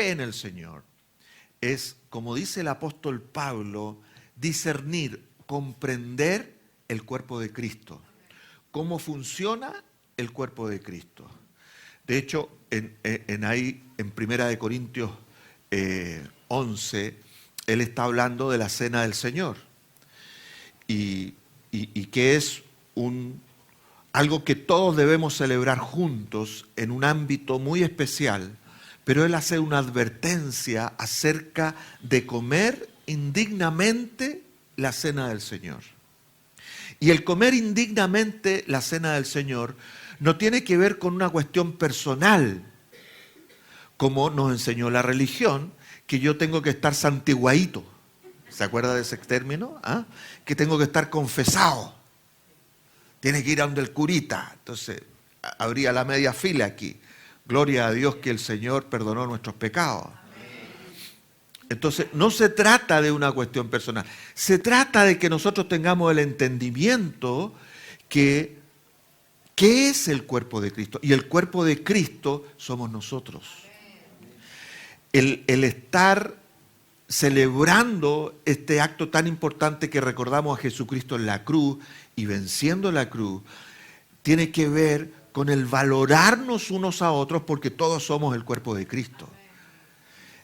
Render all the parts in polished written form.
fe en el Señor es, como dice el apóstol Pablo, discernir, comprender el cuerpo de Cristo. ¿Cómo funciona el cuerpo de Cristo? De hecho, en Primera de Corintios 11, él está hablando de la cena del Señor. Y que es algo que todos debemos celebrar juntos en un ámbito muy especial, pero él hace una advertencia acerca de comer indignamente la cena del Señor. Y el comer indignamente la cena del Señor no tiene que ver con una cuestión personal, como nos enseñó la religión, que yo tengo que estar santiguadito. ¿Se acuerda de ese término? ¿Ah? Que tengo que estar confesado. Tiene que ir a donde el curita. Entonces, habría la media fila aquí. Gloria a Dios que el Señor perdonó nuestros pecados. Entonces, no se trata de una cuestión personal. Se trata de que nosotros tengamos el entendimiento que ¿qué es el cuerpo de Cristo? Y el cuerpo de Cristo somos nosotros. El estar celebrando este acto tan importante que recordamos a Jesucristo en la cruz y venciendo la cruz, tiene que ver con el valorarnos unos a otros porque todos somos el cuerpo de Cristo.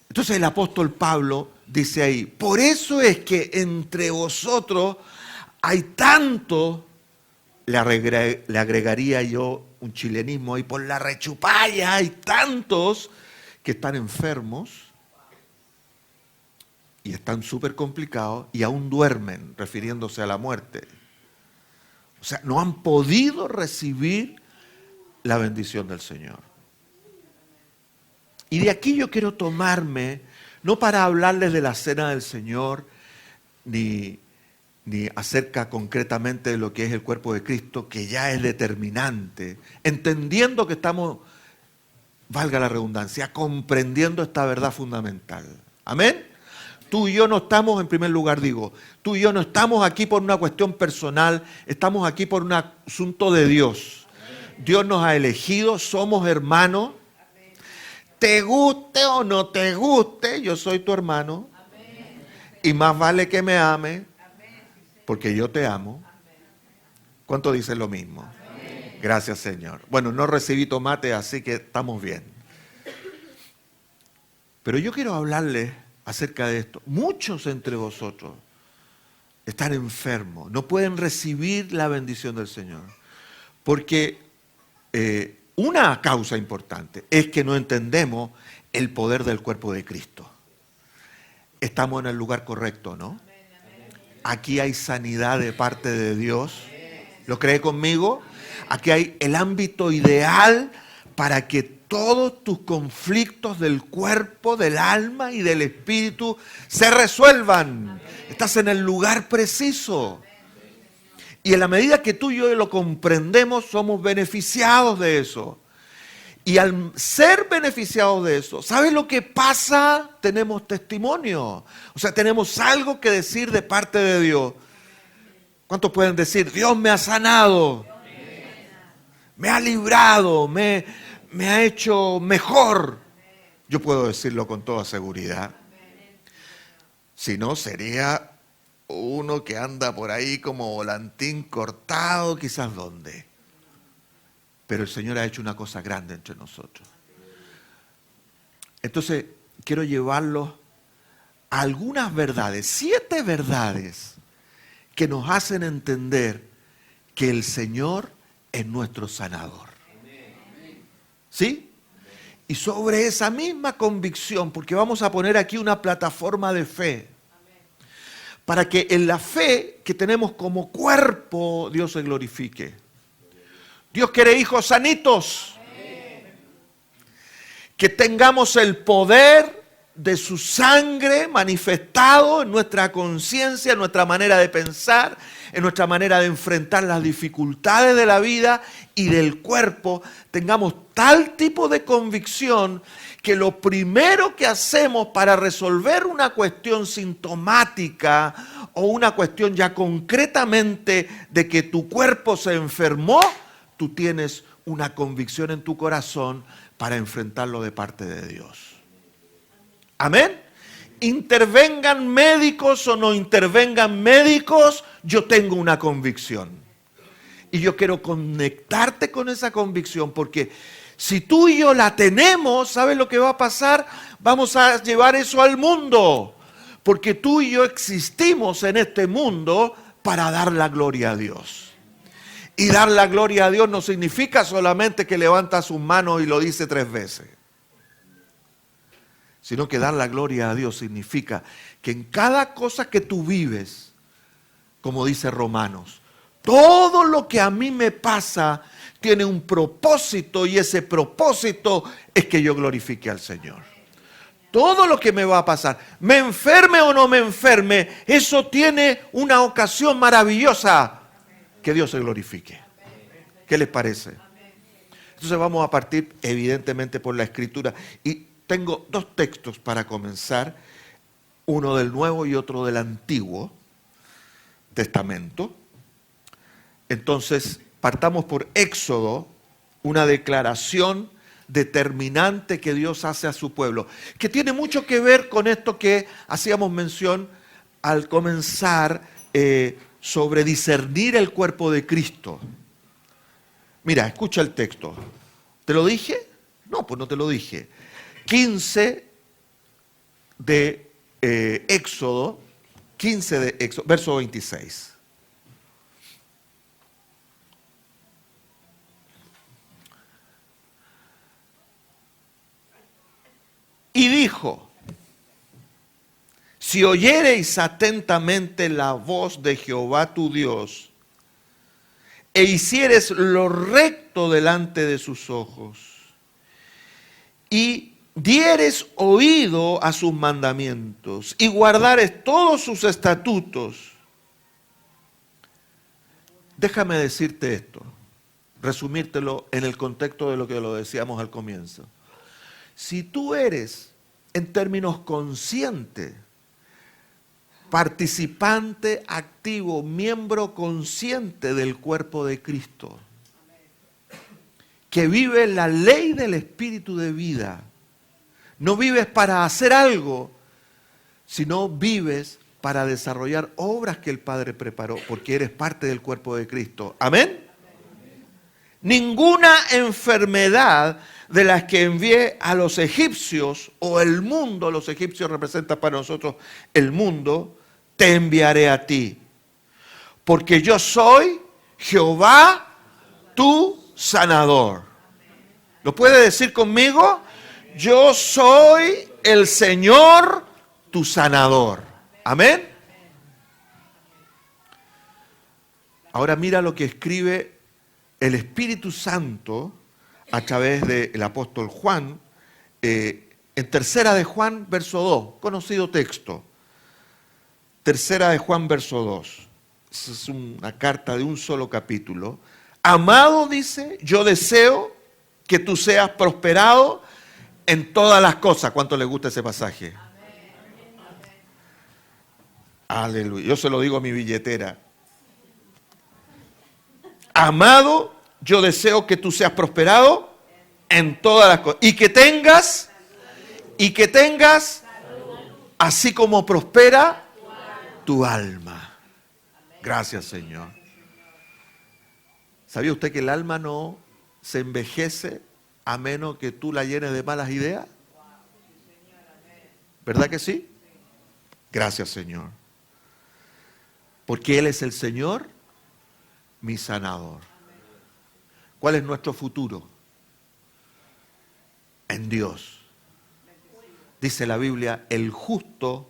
Entonces el apóstol Pablo dice ahí, por eso es que entre vosotros hay tanto, le agregaría yo un chilenismo ahí, por la rechupalla, hay tantos que están enfermos y están súper complicados y aún duermen, refiriéndose a la muerte. O sea, no han podido recibir la bendición del Señor. Y de aquí yo quiero tomarme, no para hablarles de la cena del Señor, ni acerca concretamente de lo que es el cuerpo de Cristo, que ya es determinante, entendiendo que estamos, valga la redundancia, comprendiendo esta verdad fundamental. ¿Amén? Tú y yo no estamos, en primer lugar digo, tú y yo no estamos aquí por una cuestión personal, estamos aquí por un asunto de Dios. Dios nos ha elegido, somos hermanos. Te guste o no te guste, yo soy tu hermano. Y más vale que me ame, porque yo te amo. ¿Cuánto dicen lo mismo? Gracias, Señor. Bueno, no recibí tomate, así que estamos bien. Pero yo quiero hablarles acerca de esto. Muchos entre vosotros están enfermos, no pueden recibir la bendición del Señor. Porque una causa importante es que no entendemos el poder del cuerpo de Cristo. Estamos en el lugar correcto, ¿no? Aquí hay sanidad de parte de Dios. ¿Lo cree conmigo? Aquí hay el ámbito ideal para que todos tus conflictos del cuerpo, del alma y del espíritu se resuelvan. Estás en el lugar preciso. Y en la medida que tú y yo lo comprendemos, somos beneficiados de eso. Y al ser beneficiados de eso, ¿sabes lo que pasa? Tenemos testimonio. O sea, tenemos algo que decir de parte de Dios. ¿Cuántos pueden decir, Dios me ha sanado? Me ha librado, me ha hecho mejor. Yo puedo decirlo con toda seguridad. Si no, sería uno que anda por ahí como volantín cortado, quizás dónde. Pero el Señor ha hecho una cosa grande entre nosotros. Entonces, quiero llevarlos a algunas verdades, 7 verdades que nos hacen entender que el Señor es nuestro sanador. ¿Sí? Y sobre esa misma convicción, porque vamos a poner aquí una plataforma de fe, para que en la fe que tenemos como cuerpo, Dios se glorifique. Dios quiere hijos sanitos. Que tengamos el poder de su sangre manifestado en nuestra conciencia, en nuestra manera de pensar, en nuestra manera de enfrentar las dificultades de la vida y del cuerpo. Tengamos tal tipo de convicción que lo primero que hacemos para resolver una cuestión sintomática o una cuestión ya concretamente de que tu cuerpo se enfermó, tú tienes una convicción en tu corazón para enfrentarlo de parte de Dios. Amén. Intervengan médicos o no intervengan médicos, yo tengo una convicción. Y yo quiero conectarte con esa convicción, porque si tú y yo la tenemos, ¿sabes lo que va a pasar? Vamos a llevar eso al mundo. Porque tú y yo existimos en este mundo para dar la gloria a Dios. Y dar la gloria a Dios no significa solamente que levanta sus manos y lo dice 3 veces. Sino que dar la gloria a Dios significa que en cada cosa que tú vives, como dice Romanos, todo lo que a mí me pasa tiene un propósito, y ese propósito es que yo glorifique al Señor. Todo lo que me va a pasar, me enferme o no me enferme, eso tiene una ocasión maravillosa, que Dios se glorifique. ¿Qué les parece? Entonces vamos a partir evidentemente por la Escritura, y tengo 2 textos para comenzar, uno del Nuevo y otro del Antiguo Testamento. Entonces, partamos por Éxodo, una declaración determinante que Dios hace a su pueblo, que tiene mucho que ver con esto que hacíamos mención al comenzar sobre discernir el cuerpo de Cristo. Mira, escucha el texto. ¿Te lo dije? No, pues no te lo dije. 15 de Éxodo, verso 26. Y dijo: si oyereis atentamente la voz de Jehová tu Dios, e hicieres lo recto delante de sus ojos, y dieres oído a sus mandamientos, y guardares todos sus estatutos. Déjame decirte esto, resumírtelo en el contexto de lo que lo decíamos al comienzo. Si tú eres, en términos conscientes, participante activo, miembro consciente del cuerpo de Cristo, que vive la ley del Espíritu de vida, no vives para hacer algo, sino vives para desarrollar obras que el Padre preparó, porque eres parte del cuerpo de Cristo. ¿Amén? Ninguna enfermedad de las que envié a los egipcios o el mundo, los egipcios representan para nosotros el mundo, te enviaré a ti. Porque yo soy Jehová, tu sanador. ¿Lo puede decir conmigo? Yo soy el Señor, tu sanador. Amén. Ahora mira lo que escribe el Espíritu Santo a través del apóstol Juan, en 3 de Juan, verso 2, conocido texto. 3 de Juan, verso 2. Es una carta de un solo capítulo. Amado, dice, yo deseo que tú seas prosperado en todas las cosas. ¿Cuánto le gusta ese pasaje? Aleluya. Yo se lo digo a mi billetera. Amado, yo deseo que tú seas prosperado en todas las cosas. Y que tengas, así como prospera tu alma. Gracias, Señor. ¿Sabía usted que el alma no se envejece a menos que tú la llenes de malas ideas? ¿Verdad que sí? Gracias, Señor. Porque Él es el Señor, mi sanador. ¿Cuál es nuestro futuro? En Dios. Dice la Biblia, el justo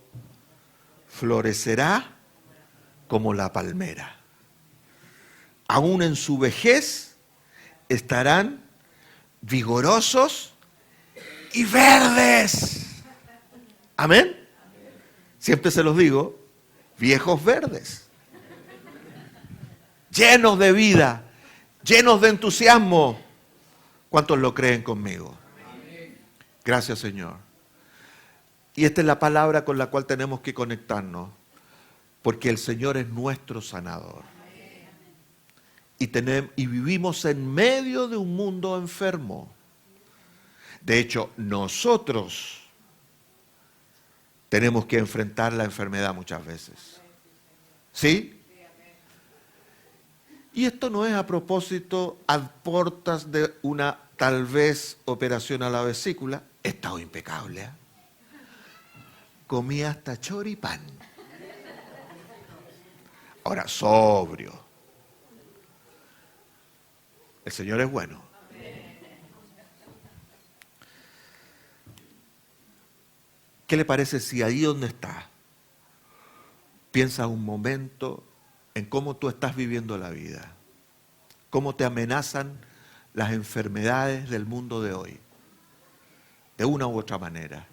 florecerá como la palmera. Aún en su vejez estarán vigorosos y verdes. Amén. Siempre se los digo, viejos verdes. Llenos de vida, llenos de entusiasmo. ¿Cuántos lo creen conmigo? Gracias, Señor. Y esta es la palabra con la cual tenemos que conectarnos, porque el Señor es nuestro sanador. Y vivimos en medio de un mundo enfermo. De hecho, nosotros tenemos que enfrentar la enfermedad muchas veces. ¿Sí? Y esto no es a propósito a portas de una tal vez operación a la vesícula. He estado impecable. Comí hasta choripán. Ahora, sobrio. El Señor es bueno. ¿Qué le parece si ahí donde está piensa un momento en cómo tú estás viviendo la vida? Cómo te amenazan las enfermedades del mundo de hoy. De una u otra manera.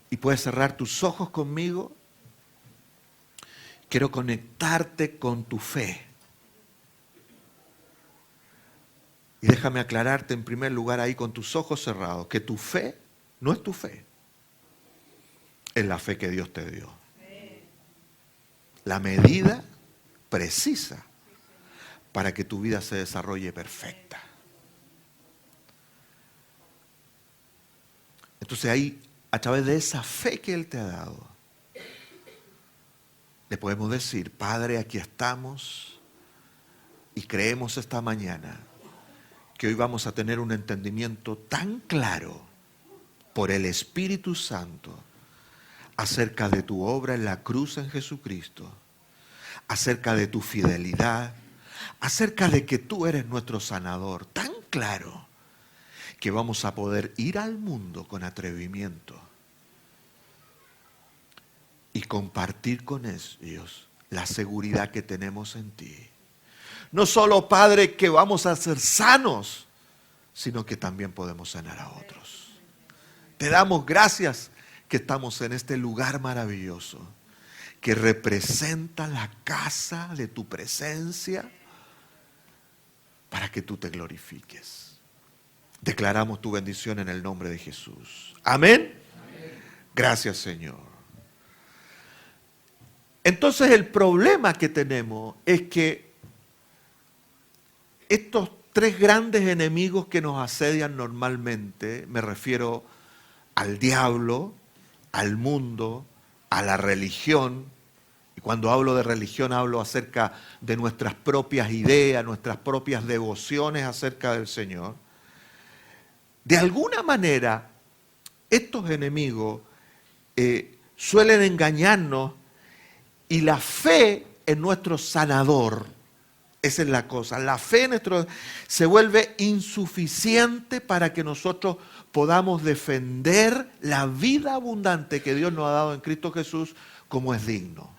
Y puedes cerrar tus ojos conmigo. Quiero conectarte con tu fe. Y déjame aclararte en primer lugar ahí con tus ojos cerrados, que tu fe no es tu fe. Es la fe que Dios te dio. La medida precisa para que tu vida se desarrolle perfecta. Entonces ahí, a través de esa fe que Él te ha dado, le podemos decir, Padre, aquí estamos y creemos esta mañana que hoy vamos a tener un entendimiento tan claro por el Espíritu Santo acerca de tu obra en la cruz en Jesucristo, acerca de tu fidelidad, acerca de que tú eres nuestro sanador, tan claro que vamos a poder ir al mundo con atrevimiento y compartir con ellos la seguridad que tenemos en ti. No solo, Padre, que vamos a ser sanos, sino que también podemos sanar a otros. Te damos gracias que estamos en este lugar maravilloso, que representa la casa de tu presencia, para que tú te glorifiques. Declaramos tu bendición en el nombre de Jesús. Amén. Gracias, Señor. Entonces el problema que tenemos es que estos tres grandes enemigos que nos asedian normalmente, me refiero al diablo, al mundo, a la religión, y cuando hablo de religión hablo acerca de nuestras propias ideas, nuestras propias devociones acerca del Señor. De alguna manera, estos enemigos suelen engañarnos y la fe en nuestro sanador, esa es la cosa, la fe en nuestro se vuelve insuficiente para que nosotros podamos defender la vida abundante que Dios nos ha dado en Cristo Jesús como es digno.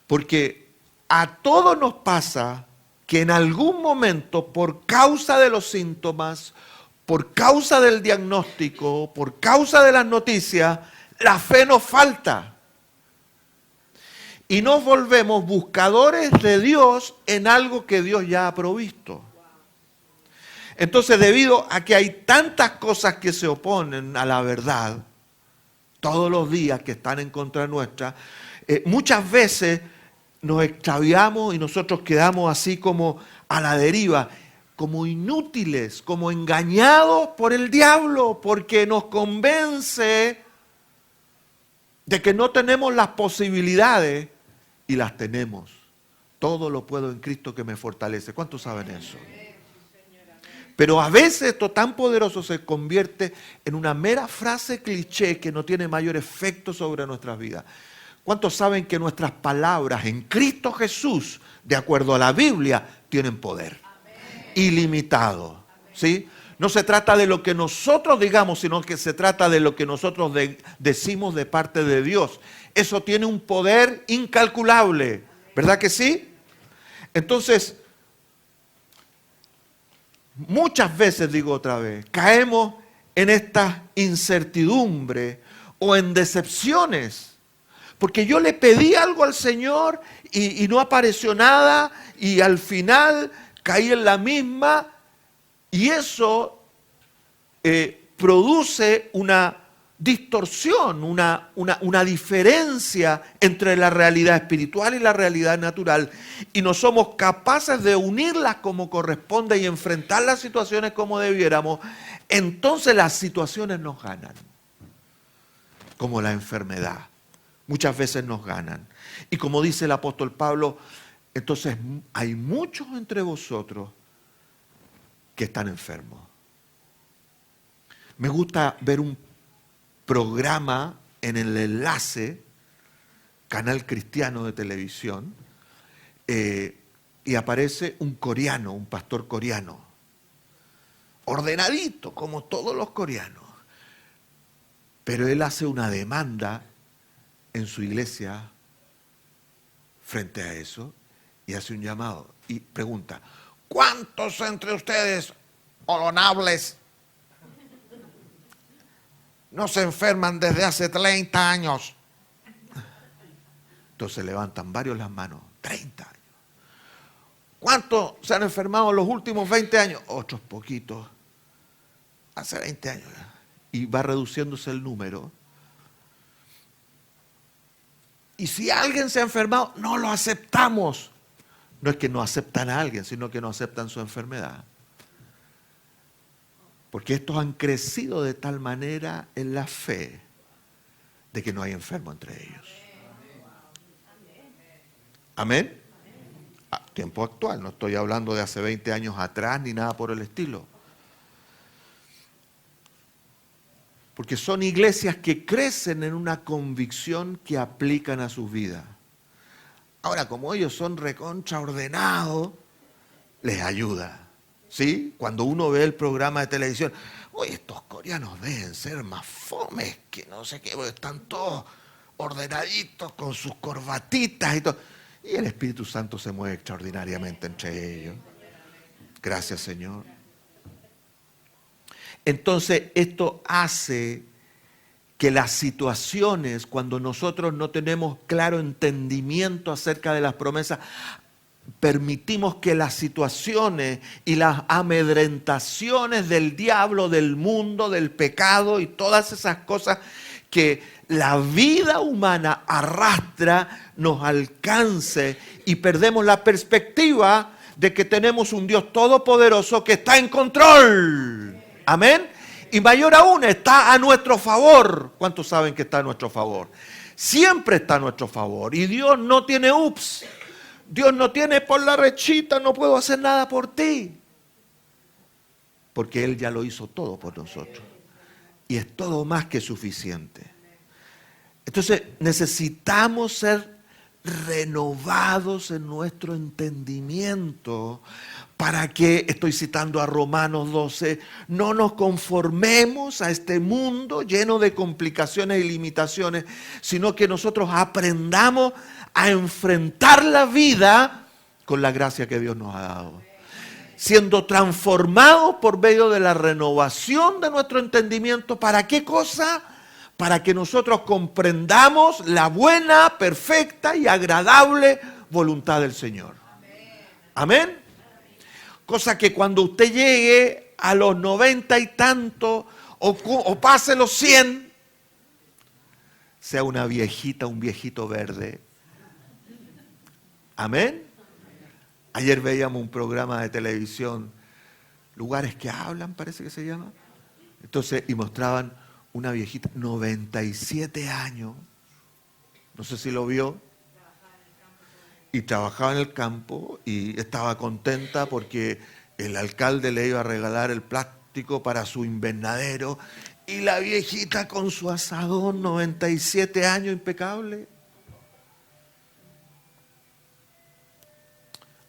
Porque a todos nos pasa que en algún momento, por causa de los síntomas, por causa del diagnóstico, por causa de las noticias, la fe nos falta. Y nos volvemos buscadores de Dios en algo que Dios ya ha provisto. Entonces, debido a que hay tantas cosas que se oponen a la verdad, todos los días que están en contra nuestra, muchas veces nos extraviamos y nosotros quedamos así como a la deriva, como inútiles, como engañados por el diablo, porque nos convence de que no tenemos las posibilidades y las tenemos. Todo lo puedo en Cristo que me fortalece. ¿Cuántos saben eso? Pero a veces esto tan poderoso se convierte en una mera frase cliché que no tiene mayor efecto sobre nuestras vidas. ¿Cuántos saben que nuestras palabras en Cristo Jesús, de acuerdo a la Biblia, tienen poder? Ilimitado. ¿Sí? No se trata de lo que nosotros digamos, sino que se trata de lo que nosotros decimos de parte de Dios. Eso tiene un poder incalculable. ¿Verdad que sí? Entonces, muchas veces, digo otra vez, caemos en esta incertidumbre o en decepciones. Porque yo le pedí algo al Señor y no apareció nada y al final caí en la misma y eso produce una distorsión, una diferencia entre la realidad espiritual y la realidad natural y no somos capaces de unirlas como corresponde y enfrentar las situaciones como debiéramos, entonces las situaciones nos ganan. como la enfermedad. Muchas veces nos ganan. Y como dice el apóstol Pablo, entonces hay muchos entre vosotros que están enfermos. Me gusta ver un programa en el Enlace, canal cristiano de televisión, y aparece un coreano, un pastor coreano, ordenadito como todos los coreanos, pero él hace una demanda en su iglesia frente a eso y hace un llamado y pregunta: ¿cuántos entre ustedes, honorables, no se enferman desde hace 30 años? Entonces levantan varios las manos. 30 años. ¿Cuántos se han enfermado en los últimos 20 años? Otros poquitos. Hace 20 años. Y va reduciéndose el número. Y si alguien se ha enfermado, no lo aceptamos. No es que no aceptan a alguien, sino que no aceptan su enfermedad. Porque estos han crecido de tal manera en la fe de que no hay enfermo entre ellos. Amén. Tiempo actual, no estoy hablando de hace 20 años atrás ni nada por el estilo. Porque son iglesias que crecen en una convicción que aplican a sus vidas. Ahora, como ellos son recontra ordenados, les ayuda. ¿Sí? Cuando uno ve el programa de televisión, oye, estos coreanos deben ser más fomes que no sé qué, porque están todos ordenaditos con sus corbatitas y todo. Y el Espíritu Santo se mueve extraordinariamente entre ellos. Gracias, Señor. Entonces, esto hace que las situaciones, cuando nosotros no tenemos claro entendimiento acerca de las promesas, permitimos que las situaciones y las amedrentaciones del diablo, del mundo, del pecado y todas esas cosas que la vida humana arrastra, nos alcance y perdemos la perspectiva de que tenemos un Dios todopoderoso que está en control. Amén. Y mayor aún, está a nuestro favor. ¿Cuántos saben que está a nuestro favor? Siempre está a nuestro favor. Y Dios no tiene ups. Dios no tiene por la rechita, no puedo hacer nada por ti. Porque Él ya lo hizo todo por nosotros. Y es todo más que suficiente. Entonces necesitamos ser renovados en nuestro entendimiento para que, estoy citando a Romanos 12, no nos conformemos a este mundo lleno de complicaciones y limitaciones, sino que nosotros aprendamos a enfrentar la vida con la gracia que Dios nos ha dado. Siendo transformados por medio de la renovación de nuestro entendimiento. ¿Para qué cosa? Para que nosotros comprendamos la buena, perfecta y agradable voluntad del Señor. Amén. Cosa que cuando usted llegue a los 90 y tanto, o pase los 100, sea una viejita, un viejito verde. Amén. Ayer veíamos un programa de televisión, Lugares que Hablan, parece que se llama. Entonces, y mostraban una viejita, 97 años, no sé si lo vio, y trabajaba en el campo y estaba contenta porque el alcalde le iba a regalar el plástico para su invernadero, y la viejita con su asadón, 97 años, impecable.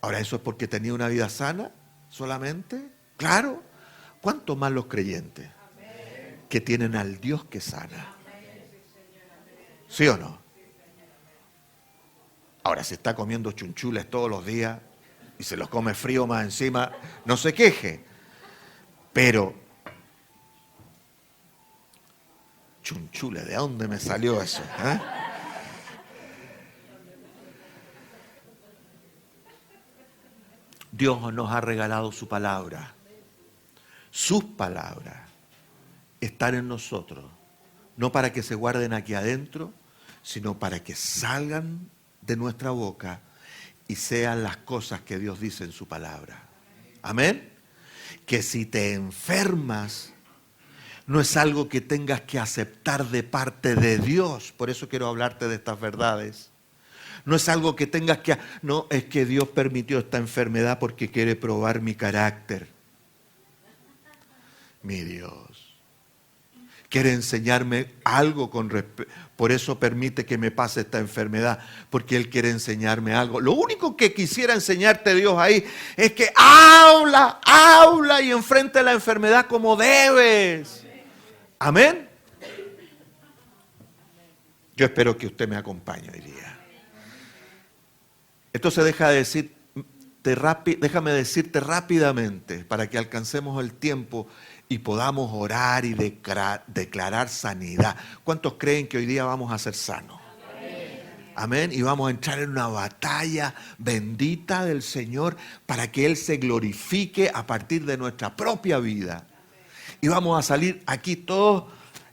Ahora, ¿eso es porque tenía una vida sana solamente? Claro. ¿Cuánto más los creyentes que tienen al Dios que sana? ¿Sí o no? Ahora, si está comiendo chunchules todos los días y se los come frío más encima, no se queje. Pero, chunchules, ¿de dónde me salió eso? Dios nos ha regalado su palabra. Sus palabras están en nosotros, no para que se guarden aquí adentro, sino para que salgan de nuestra boca y sean las cosas que Dios dice en su palabra. Amén. Que si te enfermas, No es algo que tengas que aceptar de parte de Dios. Por eso quiero hablarte de estas verdades. No es algo que tengas que... No, es que Dios permitió esta enfermedad porque quiere probar mi carácter. Mi Dios. Quiere enseñarme algo con respecto. Por eso permite que me pase esta enfermedad. Porque Él quiere enseñarme algo. Lo único que quisiera enseñarte Dios ahí es que habla y enfrente la enfermedad como debes. Amén. Yo espero que usted me acompañe hoy día. Entonces déjame decirte rápidamente para que alcancemos el tiempo y podamos orar y declarar sanidad. ¿Cuántos creen que hoy día vamos a ser sanos? Amén. Y vamos a entrar en una batalla bendita del Señor para que Él se glorifique a partir de nuestra propia vida. Y vamos a salir aquí todos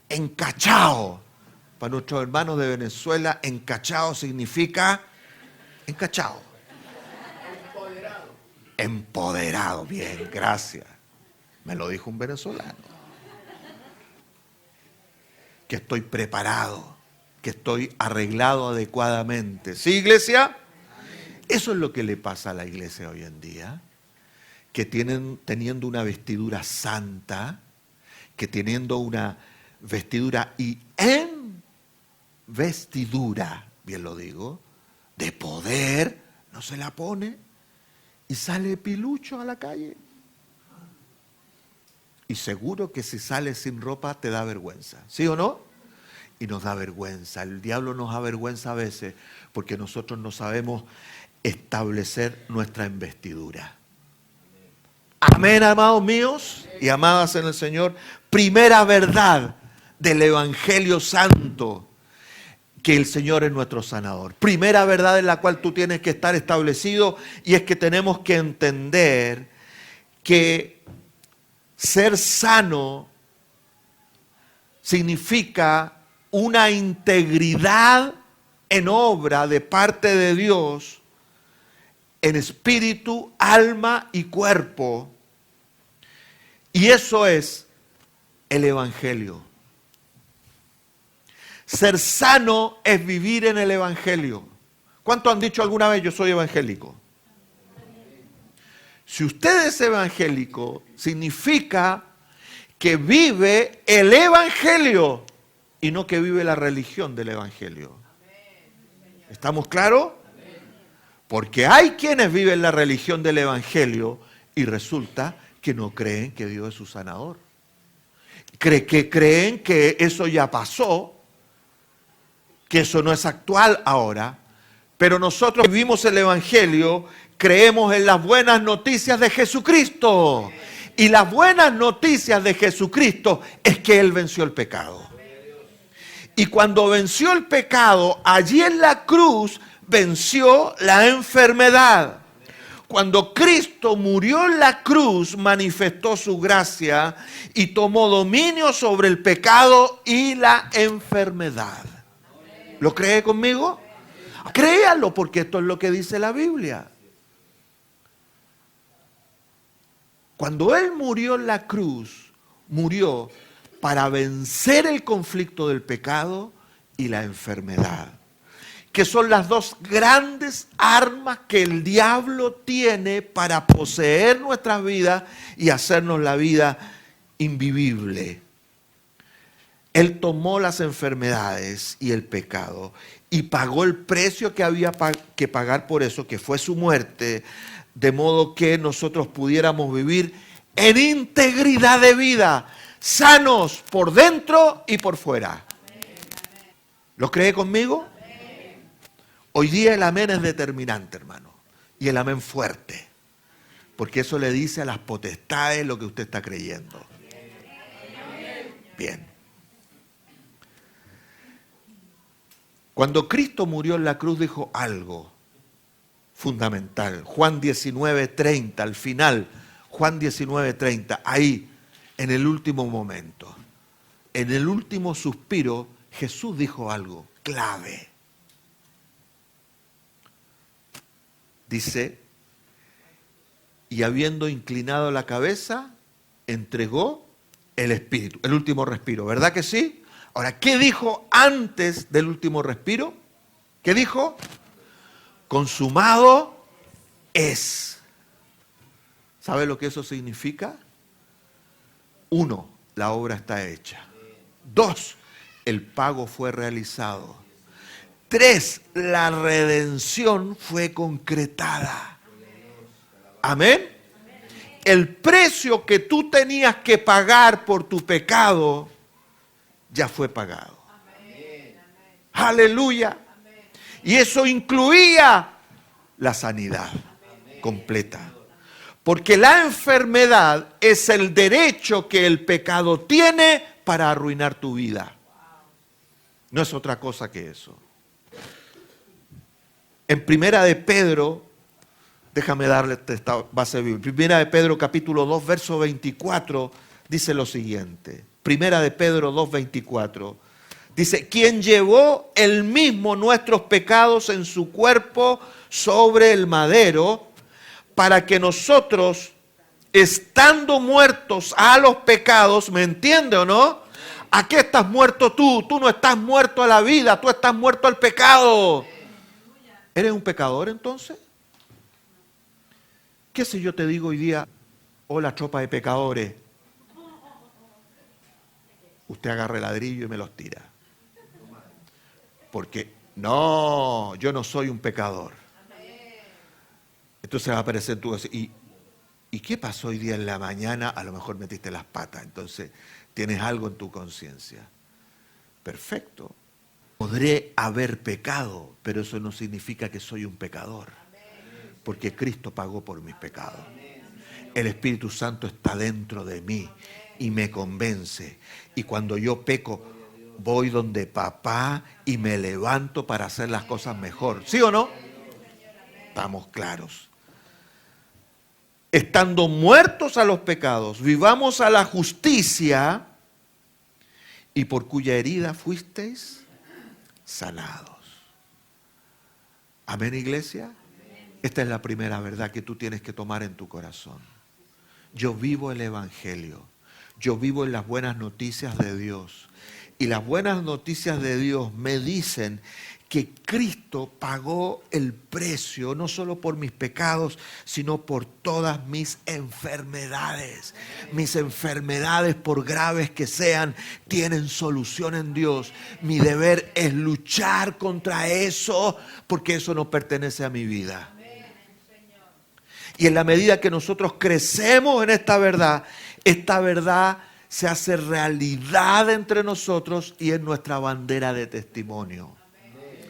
encachados. Para nuestros hermanos de Venezuela, encachado significa encachado. Empoderado. Bien, gracias. Me lo dijo un venezolano. Que estoy preparado, que estoy arreglado adecuadamente. ¿Sí, iglesia? Eso es lo que le pasa a la iglesia hoy en día. Que teniendo una vestidura santa, que teniendo una vestidura y en vestidura, bien lo digo, de poder, no se la pone y sale pilucho a la calle. Y seguro que si sale sin ropa te da vergüenza, ¿sí o no? Y nos da vergüenza, el diablo nos da vergüenza a veces porque nosotros no sabemos establecer nuestra investidura. Amén, amados míos y amadas en el Señor. Primera verdad del Evangelio Santo, que el Señor es nuestro sanador. Primera verdad en la cual tú tienes que estar establecido, y es que tenemos que entender que ser sano significa una integridad en obra de parte de Dios en espíritu, alma y cuerpo. Y eso es el Evangelio. Ser sano es vivir en el Evangelio. ¿Cuántos han dicho alguna vez yo soy evangélico? Si usted es evangélico, significa que vive el Evangelio y no que vive la religión del Evangelio. ¿Estamos claros? Porque hay quienes viven la religión del Evangelio y resulta que no creen que Dios es su sanador. Creen que eso ya pasó, que eso no es actual ahora, pero nosotros vivimos el Evangelio, creemos en las buenas noticias de Jesucristo. Y las buenas noticias de Jesucristo es que Él venció el pecado. Y cuando venció el pecado, allí en la cruz venció la enfermedad. Cuando Cristo murió en la cruz, manifestó su gracia y tomó dominio sobre el pecado y la enfermedad. ¿Lo cree conmigo? Créalo, porque esto es lo que dice la Biblia. Cuando Él murió en la cruz, murió para vencer el conflicto del pecado y la enfermedad, que son las dos grandes armas que el diablo tiene para poseer nuestras vidas y hacernos la vida invivible. Él tomó las enfermedades y el pecado y pagó el precio que había que pagar por eso, que fue su muerte, de modo que nosotros pudiéramos vivir en integridad de vida, sanos por dentro y por fuera. ¿Lo cree conmigo? Hoy día el amén es determinante, hermano, y el amén fuerte, porque eso le dice a las potestades lo que usted está creyendo. Bien. Cuando Cristo murió en la cruz dijo algo fundamental. Juan 19:30, al final, Juan 19:30, ahí, en el último momento, en el último suspiro, Jesús dijo algo clave. Dice, y habiendo inclinado la cabeza, entregó el Espíritu, el último respiro, ¿verdad que sí? Ahora, ¿qué dijo antes del último respiro? ¿Qué dijo? Consumado es. ¿Sabe lo que eso significa? 1, la obra está hecha. 2, el pago fue realizado. 3, la redención fue concretada. Amén. El precio que tú tenías que pagar por tu pecado ya fue pagado. Aleluya. Y eso incluía la sanidad completa. Porque la enfermedad es el derecho que el pecado tiene para arruinar tu vida. No es otra cosa que eso. En Primera de Pedro, déjame darle esta base bíblica. Primera de Pedro capítulo 2, verso 24, dice lo siguiente. Primera de Pedro 2, 24. Dice, quien llevó él mismo nuestros pecados en su cuerpo sobre el madero, para que nosotros, estando muertos a los pecados, ¿me entiende o no? ¿A qué estás muerto tú? Tú no estás muerto a la vida, tú estás muerto al pecado. ¿Eres un pecador entonces? ¿Qué si yo te digo hoy día, hola tropa de pecadores? Usted agarra el ladrillo y me los tira. Porque, no, yo no soy un pecador. Entonces va a aparecer tú ¿y qué pasó hoy día en la mañana? A lo mejor metiste las patas, entonces tienes algo en tu conciencia. Perfecto. Podré haber pecado, pero eso no significa que soy un pecador. Porque Cristo pagó por mis pecados. El Espíritu Santo está dentro de mí y me convence. Y cuando yo peco, voy donde papá y me levanto para hacer las cosas mejor. ¿Sí o no? Estamos claros. Estando muertos a los pecados, vivamos a la justicia, y por cuya herida fuisteis sanados. Amén, iglesia. Esta es la primera verdad que tú tienes que tomar en tu corazón. Yo vivo el Evangelio. Yo vivo en las buenas noticias de Dios. Y las buenas noticias de Dios me dicen que Cristo pagó el precio, no solo por mis pecados, sino por todas mis enfermedades. Mis enfermedades, por graves que sean, tienen solución en Dios. Mi deber es luchar contra eso, porque eso no pertenece a mi vida. Y en la medida que nosotros crecemos en esta verdad se hace realidad entre nosotros y es nuestra bandera de testimonio.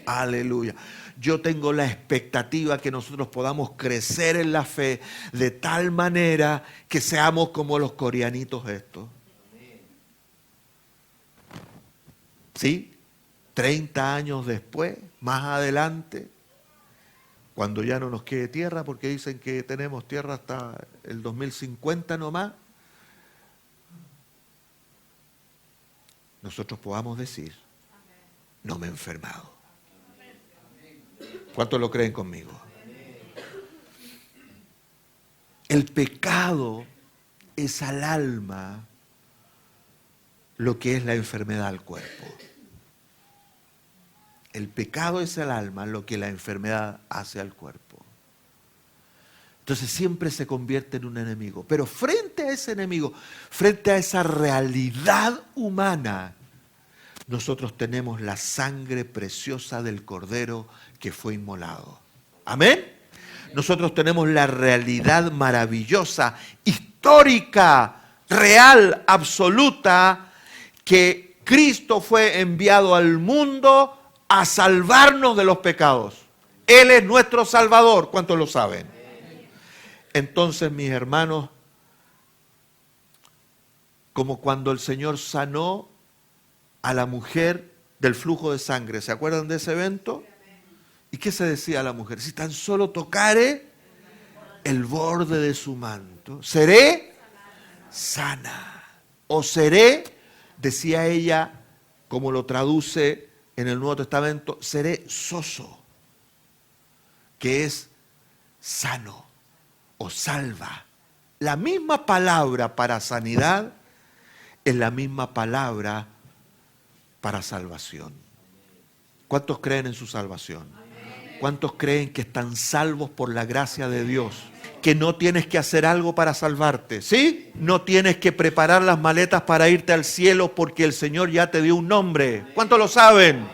Aleluya. Yo tengo la expectativa que nosotros podamos crecer en la fe de tal manera que seamos como los coreanitos estos. ¿Sí? 30 años después, más adelante, cuando ya no nos quede tierra, porque dicen que tenemos tierra hasta el 2050 nomás, nosotros podamos decir, no me he enfermado. ¿Cuántos lo creen conmigo? El pecado es al alma lo que es la enfermedad al cuerpo. El pecado es al alma lo que la enfermedad hace al cuerpo. Entonces siempre se convierte en un enemigo. Pero frente a ese enemigo, frente a esa realidad humana, nosotros tenemos la sangre preciosa del Cordero que fue inmolado. ¿Amén? Nosotros tenemos la realidad maravillosa, histórica, real, absoluta, que Cristo fue enviado al mundo a salvarnos de los pecados. Él es nuestro Salvador. ¿Cuántos lo saben? Entonces, mis hermanos, como cuando el Señor sanó a la mujer del flujo de sangre. ¿Se acuerdan de ese evento? ¿Y qué se decía a la mujer? Si tan solo tocare el borde de su manto, seré sana. O seré, decía ella, como lo traduce en el Nuevo Testamento, seré soso, que es sano o salva. La misma palabra para sanidad es la misma palabra para salvación. ¿Cuántos creen en su salvación? ¿Cuántos creen que están salvos por la gracia de Dios? Que no tienes que hacer algo para salvarte, ¿sí? No tienes que preparar las maletas para irte al cielo porque el Señor ya te dio un nombre. ¿Cuántos lo saben?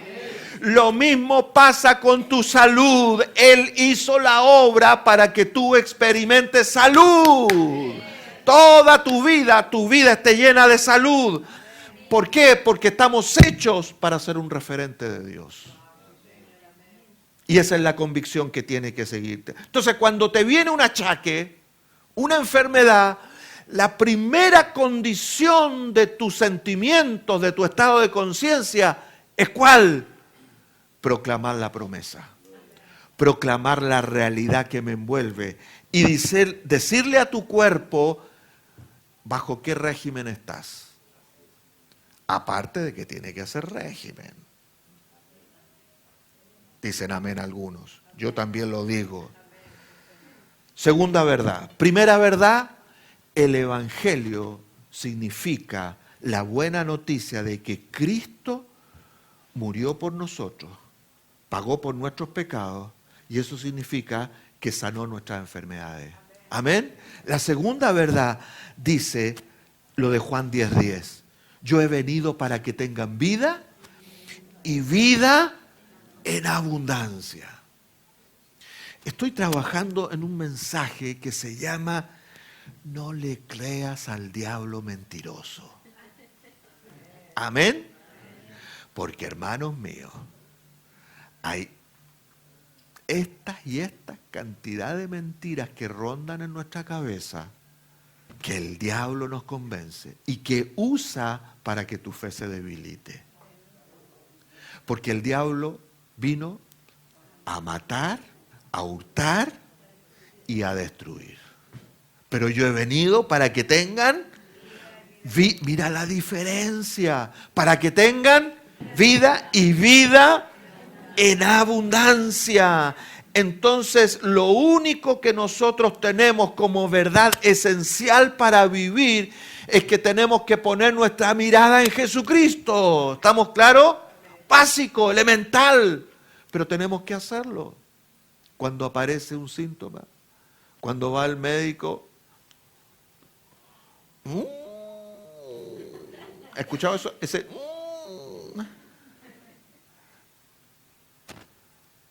Lo mismo pasa con tu salud. Él hizo la obra para que tú experimentes salud. Toda tu vida esté llena de salud. ¿Por qué? Porque estamos hechos para ser un referente de Dios. Y esa es la convicción que tiene que seguirte. Entonces, cuando te viene un achaque, una enfermedad, la primera condición de tus sentimientos, de tu estado de conciencia, ¿es cuál? Proclamar la promesa. Proclamar la realidad que me envuelve. Y decirle a tu cuerpo, ¿bajo qué régimen estás? Aparte de que tiene que hacer régimen. Dicen amén algunos. Yo también lo digo. Segunda verdad. Primera verdad, el Evangelio significa la buena noticia de que Cristo murió por nosotros, pagó por nuestros pecados, y eso significa que sanó nuestras enfermedades. Amén. La segunda verdad dice lo de Juan 10:10. Yo he venido para que tengan vida y vida en abundancia. Estoy trabajando en un mensaje que se llama No le creas al diablo mentiroso. Amén. Porque, hermanos míos, hay esta cantidad de mentiras que rondan en nuestra cabeza que el diablo nos convence y que usa para que tu fe se debilite. Porque el diablo vino a matar, a hurtar y a destruir. Pero yo he venido para que tengan, mira la diferencia, para que tengan vida y vida en abundancia. Entonces, lo único que nosotros tenemos como verdad esencial para vivir es que tenemos que poner nuestra mirada en Jesucristo. ¿Estamos claros? Básico, elemental, pero tenemos que hacerlo. Cuando aparece un síntoma, cuando va al médico, ¿has escuchado eso?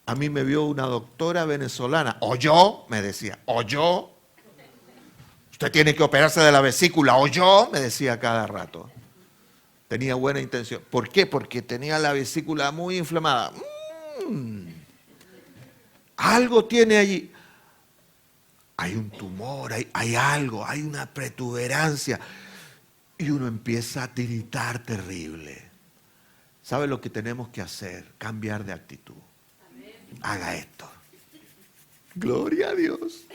A mí me vio una doctora venezolana, oyó, me decía, oyó, usted tiene que operarse de la vesícula, oyó, me decía cada rato. Tenía buena intención. ¿Por qué? Porque tenía la vesícula muy inflamada. Algo tiene allí. Hay un tumor, hay algo, hay una protuberancia. Y uno empieza a tiritar terrible. ¿Sabe lo que tenemos que hacer? Cambiar de actitud. Haga esto. Gloria a Dios.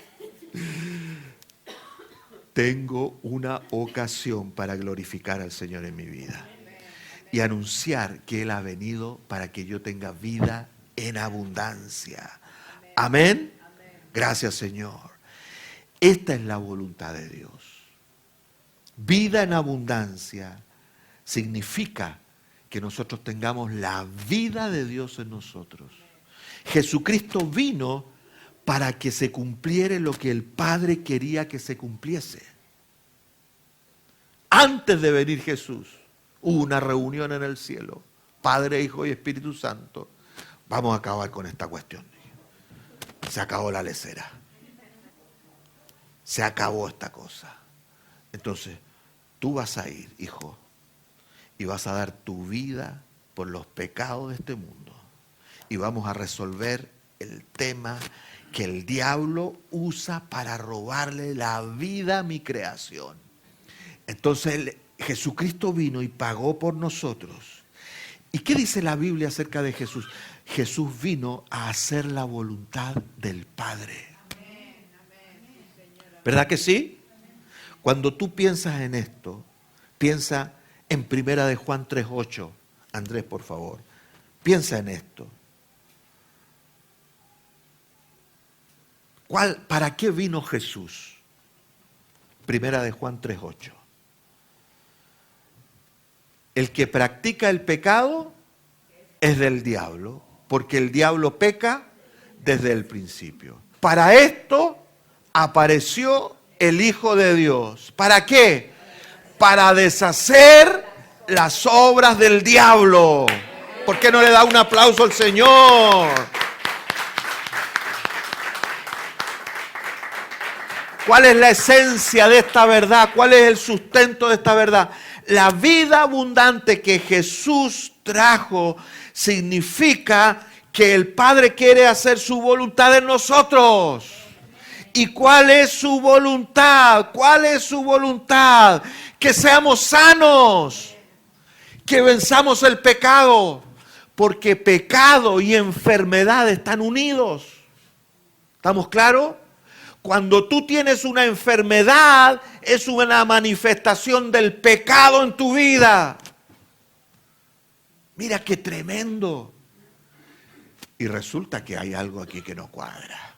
Tengo una ocasión para glorificar al Señor en mi vida y anunciar que Él ha venido para que yo tenga vida en abundancia. Amén. Gracias, Señor. Esta es la voluntad de Dios. Vida en abundancia significa que nosotros tengamos la vida de Dios en nosotros. Jesucristo vino para que se cumpliera lo que el Padre quería que se cumpliese. Antes de venir Jesús, hubo una reunión en el cielo. Padre, Hijo y Espíritu Santo. Vamos a acabar con esta cuestión. Se acabó la lecera. Se acabó esta cosa. Entonces, tú vas a ir, hijo, y vas a dar tu vida por los pecados de este mundo. Y vamos a resolver el tema que el diablo usa para robarle la vida a mi creación. Entonces Jesucristo vino y pagó por nosotros. ¿Y qué dice la Biblia acerca de Jesús? Jesús vino a hacer la voluntad del Padre. ¿Verdad que sí? Cuando tú piensas en esto, piensa en Primera de Juan 3:8. Andrés, por favor, piensa en esto. ¿Para qué vino Jesús? Primera de Juan 3:8. el que practica el pecado es del diablo, porque el diablo peca desde el principio. Para esto apareció el Hijo de Dios. ¿Para qué? Para deshacer las obras del diablo. ¿Por qué no le da un aplauso al Señor? ¿Cuál es la esencia de esta verdad? ¿Cuál es el sustento de esta verdad? La vida abundante que Jesús trajo significa que el Padre quiere hacer su voluntad en nosotros. ¿Y cuál es su voluntad? ¿Cuál es su voluntad? Que seamos sanos, que venzamos el pecado, porque pecado y enfermedad están unidos. ¿Estamos claros? Cuando tú tienes una enfermedad, es una manifestación del pecado en tu vida. Mira qué tremendo. Y resulta que hay algo aquí que no cuadra.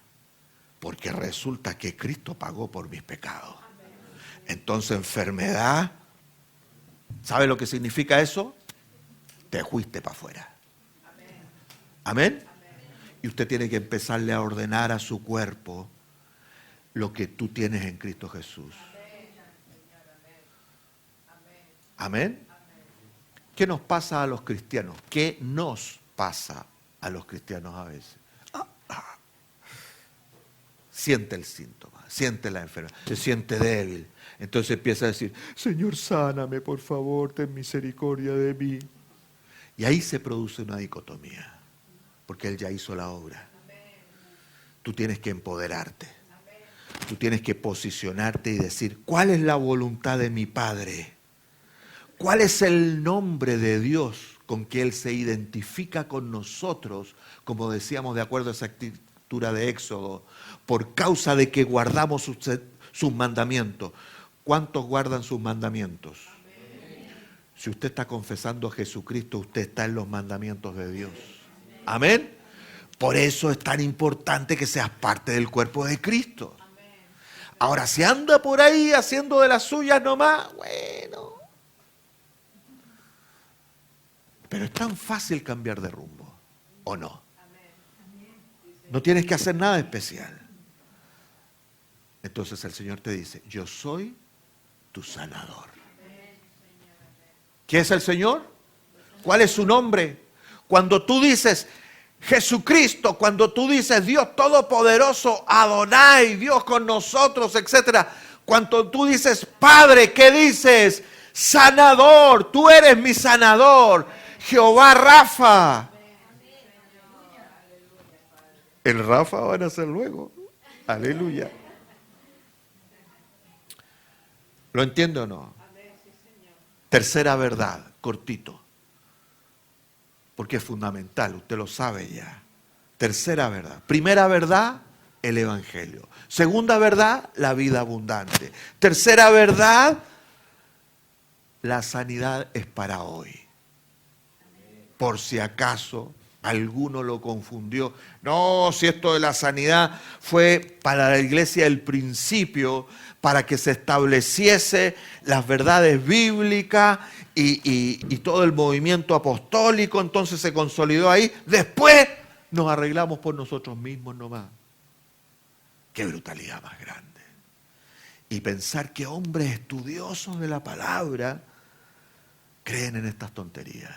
Porque resulta que Cristo pagó por mis pecados. Entonces, enfermedad, ¿sabe lo que significa eso? Te fuiste para afuera. Amén. Y usted tiene que empezarle a ordenar a su cuerpo lo que tú tienes en Cristo Jesús. Amén. ¿Qué nos pasa a los cristianos? ¿Qué nos pasa a los cristianos a veces? Siente el síntoma, siente la enfermedad, se siente débil. Entonces empieza a decir, Señor, sáname, por favor, ten misericordia de mí. Y ahí se produce una dicotomía, porque Él ya hizo la obra. Tú tienes que empoderarte. Tú tienes que posicionarte y decir, ¿cuál es la voluntad de mi Padre? ¿Cuál es el nombre de Dios con que Él se identifica con nosotros? Como decíamos, de acuerdo a esa escritura de Éxodo, por causa de que guardamos sus mandamientos. ¿Cuántos guardan sus mandamientos? Si usted está confesando a Jesucristo, usted está en los mandamientos de Dios. Amén. Por eso es tan importante que seas parte del cuerpo de Cristo. Ahora, si anda por ahí haciendo de las suyas nomás, bueno. Pero es tan fácil cambiar de rumbo, ¿o no? No tienes que hacer nada especial. Entonces el Señor te dice, yo soy tu sanador. ¿Quién es el Señor? ¿Cuál es su nombre? Cuando tú dices Jesucristo, cuando tú dices Dios Todopoderoso, Adonai, Dios con nosotros, etc. Cuando tú dices Padre, ¿qué dices? Sanador, tú eres mi sanador. Jehová Rafa. El Rafa van a ser luego. Aleluya. ¿Lo entiende o no? Tercera verdad, cortito. Porque es fundamental, usted lo sabe ya. Tercera verdad. Primera verdad, el Evangelio. Segunda verdad, la vida abundante. Tercera verdad, la sanidad es para hoy. Por si acaso alguno lo confundió. No, si esto de la sanidad fue para la iglesia del principio, para que se estableciese las verdades bíblicas y todo el movimiento apostólico, entonces se consolidó ahí. Después nos arreglamos por nosotros mismos nomás. Qué brutalidad más grande. Y pensar que hombres estudiosos de la palabra creen en estas tonterías.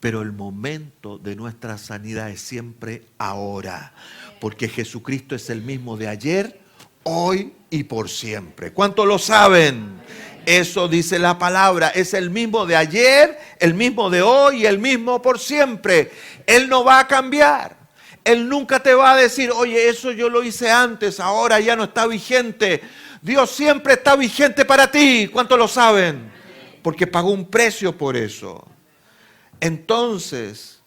Pero el momento de nuestra sanidad es siempre ahora, porque Jesucristo es el mismo de ayer, hoy y por siempre. ¿Cuántos lo saben? Eso dice la palabra, es el mismo de ayer, el mismo de hoy y el mismo por siempre. Él no va a cambiar. Él nunca te va a decir, oye, eso yo lo hice antes, ahora ya no está vigente. Dios siempre está vigente para ti. ¿Cuántos lo saben? Porque pagó un precio por eso. Entonces,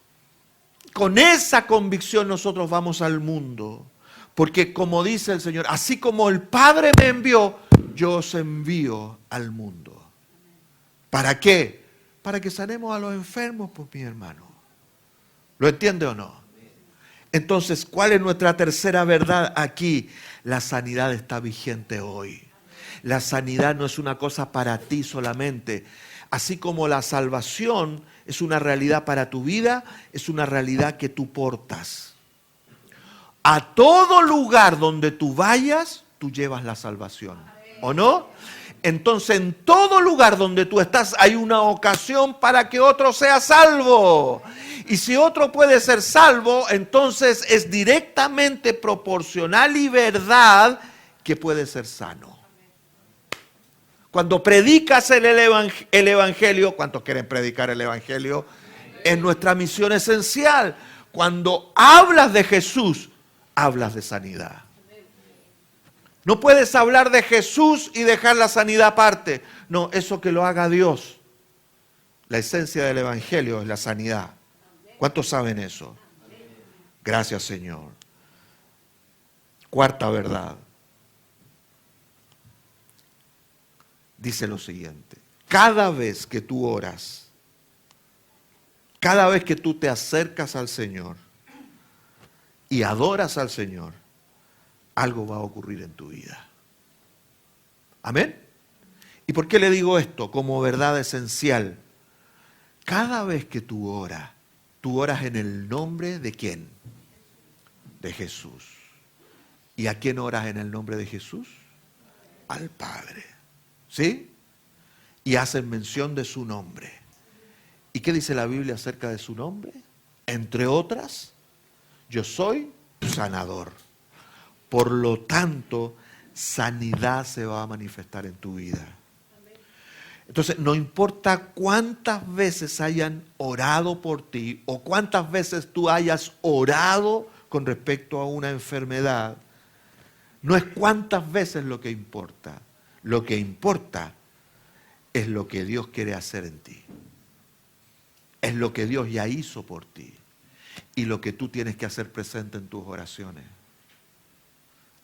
con esa convicción nosotros vamos al mundo. Porque como dice el Señor, así como el Padre me envió, yo os envío al mundo. ¿Para qué? Para que sanemos a los enfermos, pues mi hermano. ¿Lo entiende o no? Entonces, ¿cuál es nuestra tercera verdad aquí? La sanidad está vigente hoy. La sanidad no es una cosa para ti solamente. Así como la salvación es una realidad para tu vida, es una realidad que tú portas. A todo lugar donde tú vayas, tú llevas la salvación. ¿O no? Entonces, en todo lugar donde tú estás hay una ocasión para que otro sea salvo. Y si otro puede ser salvo, entonces es directamente proporcional y verdad que puede ser sano. Cuando predicas el Evangelio, ¿cuántos quieren predicar el Evangelio? Es nuestra misión esencial. Cuando hablas de Jesús, hablas de sanidad. No puedes hablar de Jesús y dejar la sanidad aparte. No, eso que lo haga Dios. La esencia del Evangelio es la sanidad. ¿Cuántos saben eso? Gracias, Señor. Cuarta verdad. Dice lo siguiente. Cada vez que tú oras, cada vez que tú te acercas al Señor y adoras al Señor, algo va a ocurrir en tu vida. ¿Amén? ¿Y por qué le digo esto como verdad esencial? Cada vez que tú oras en el nombre de ¿quién? De Jesús. ¿Y a quién oras en el nombre de Jesús? Al Padre. ¿Sí? Y hacen mención de su nombre. ¿Y qué dice la Biblia acerca de su nombre? Entre otras, yo soy sanador. Por lo tanto, sanidad se va a manifestar en tu vida. Entonces, no importa cuántas veces hayan orado por ti o cuántas veces tú hayas orado con respecto a una enfermedad, no es cuántas veces lo que importa. Lo que importa es lo que Dios quiere hacer en ti. Es lo que Dios ya hizo por ti y lo que tú tienes que hacer presente en tus oraciones.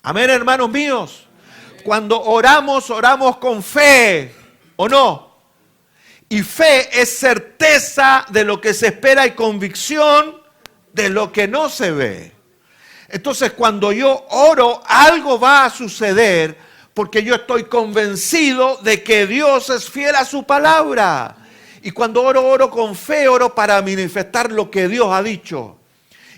Amén, hermanos míos. Cuando oramos, oramos con fe, ¿o no? Y fe es certeza de lo que se espera y convicción de lo que no se ve. Entonces, cuando yo oro, algo va a suceder porque yo estoy convencido de que Dios es fiel a su palabra. Y cuando oro con fe, oro para manifestar lo que Dios ha dicho.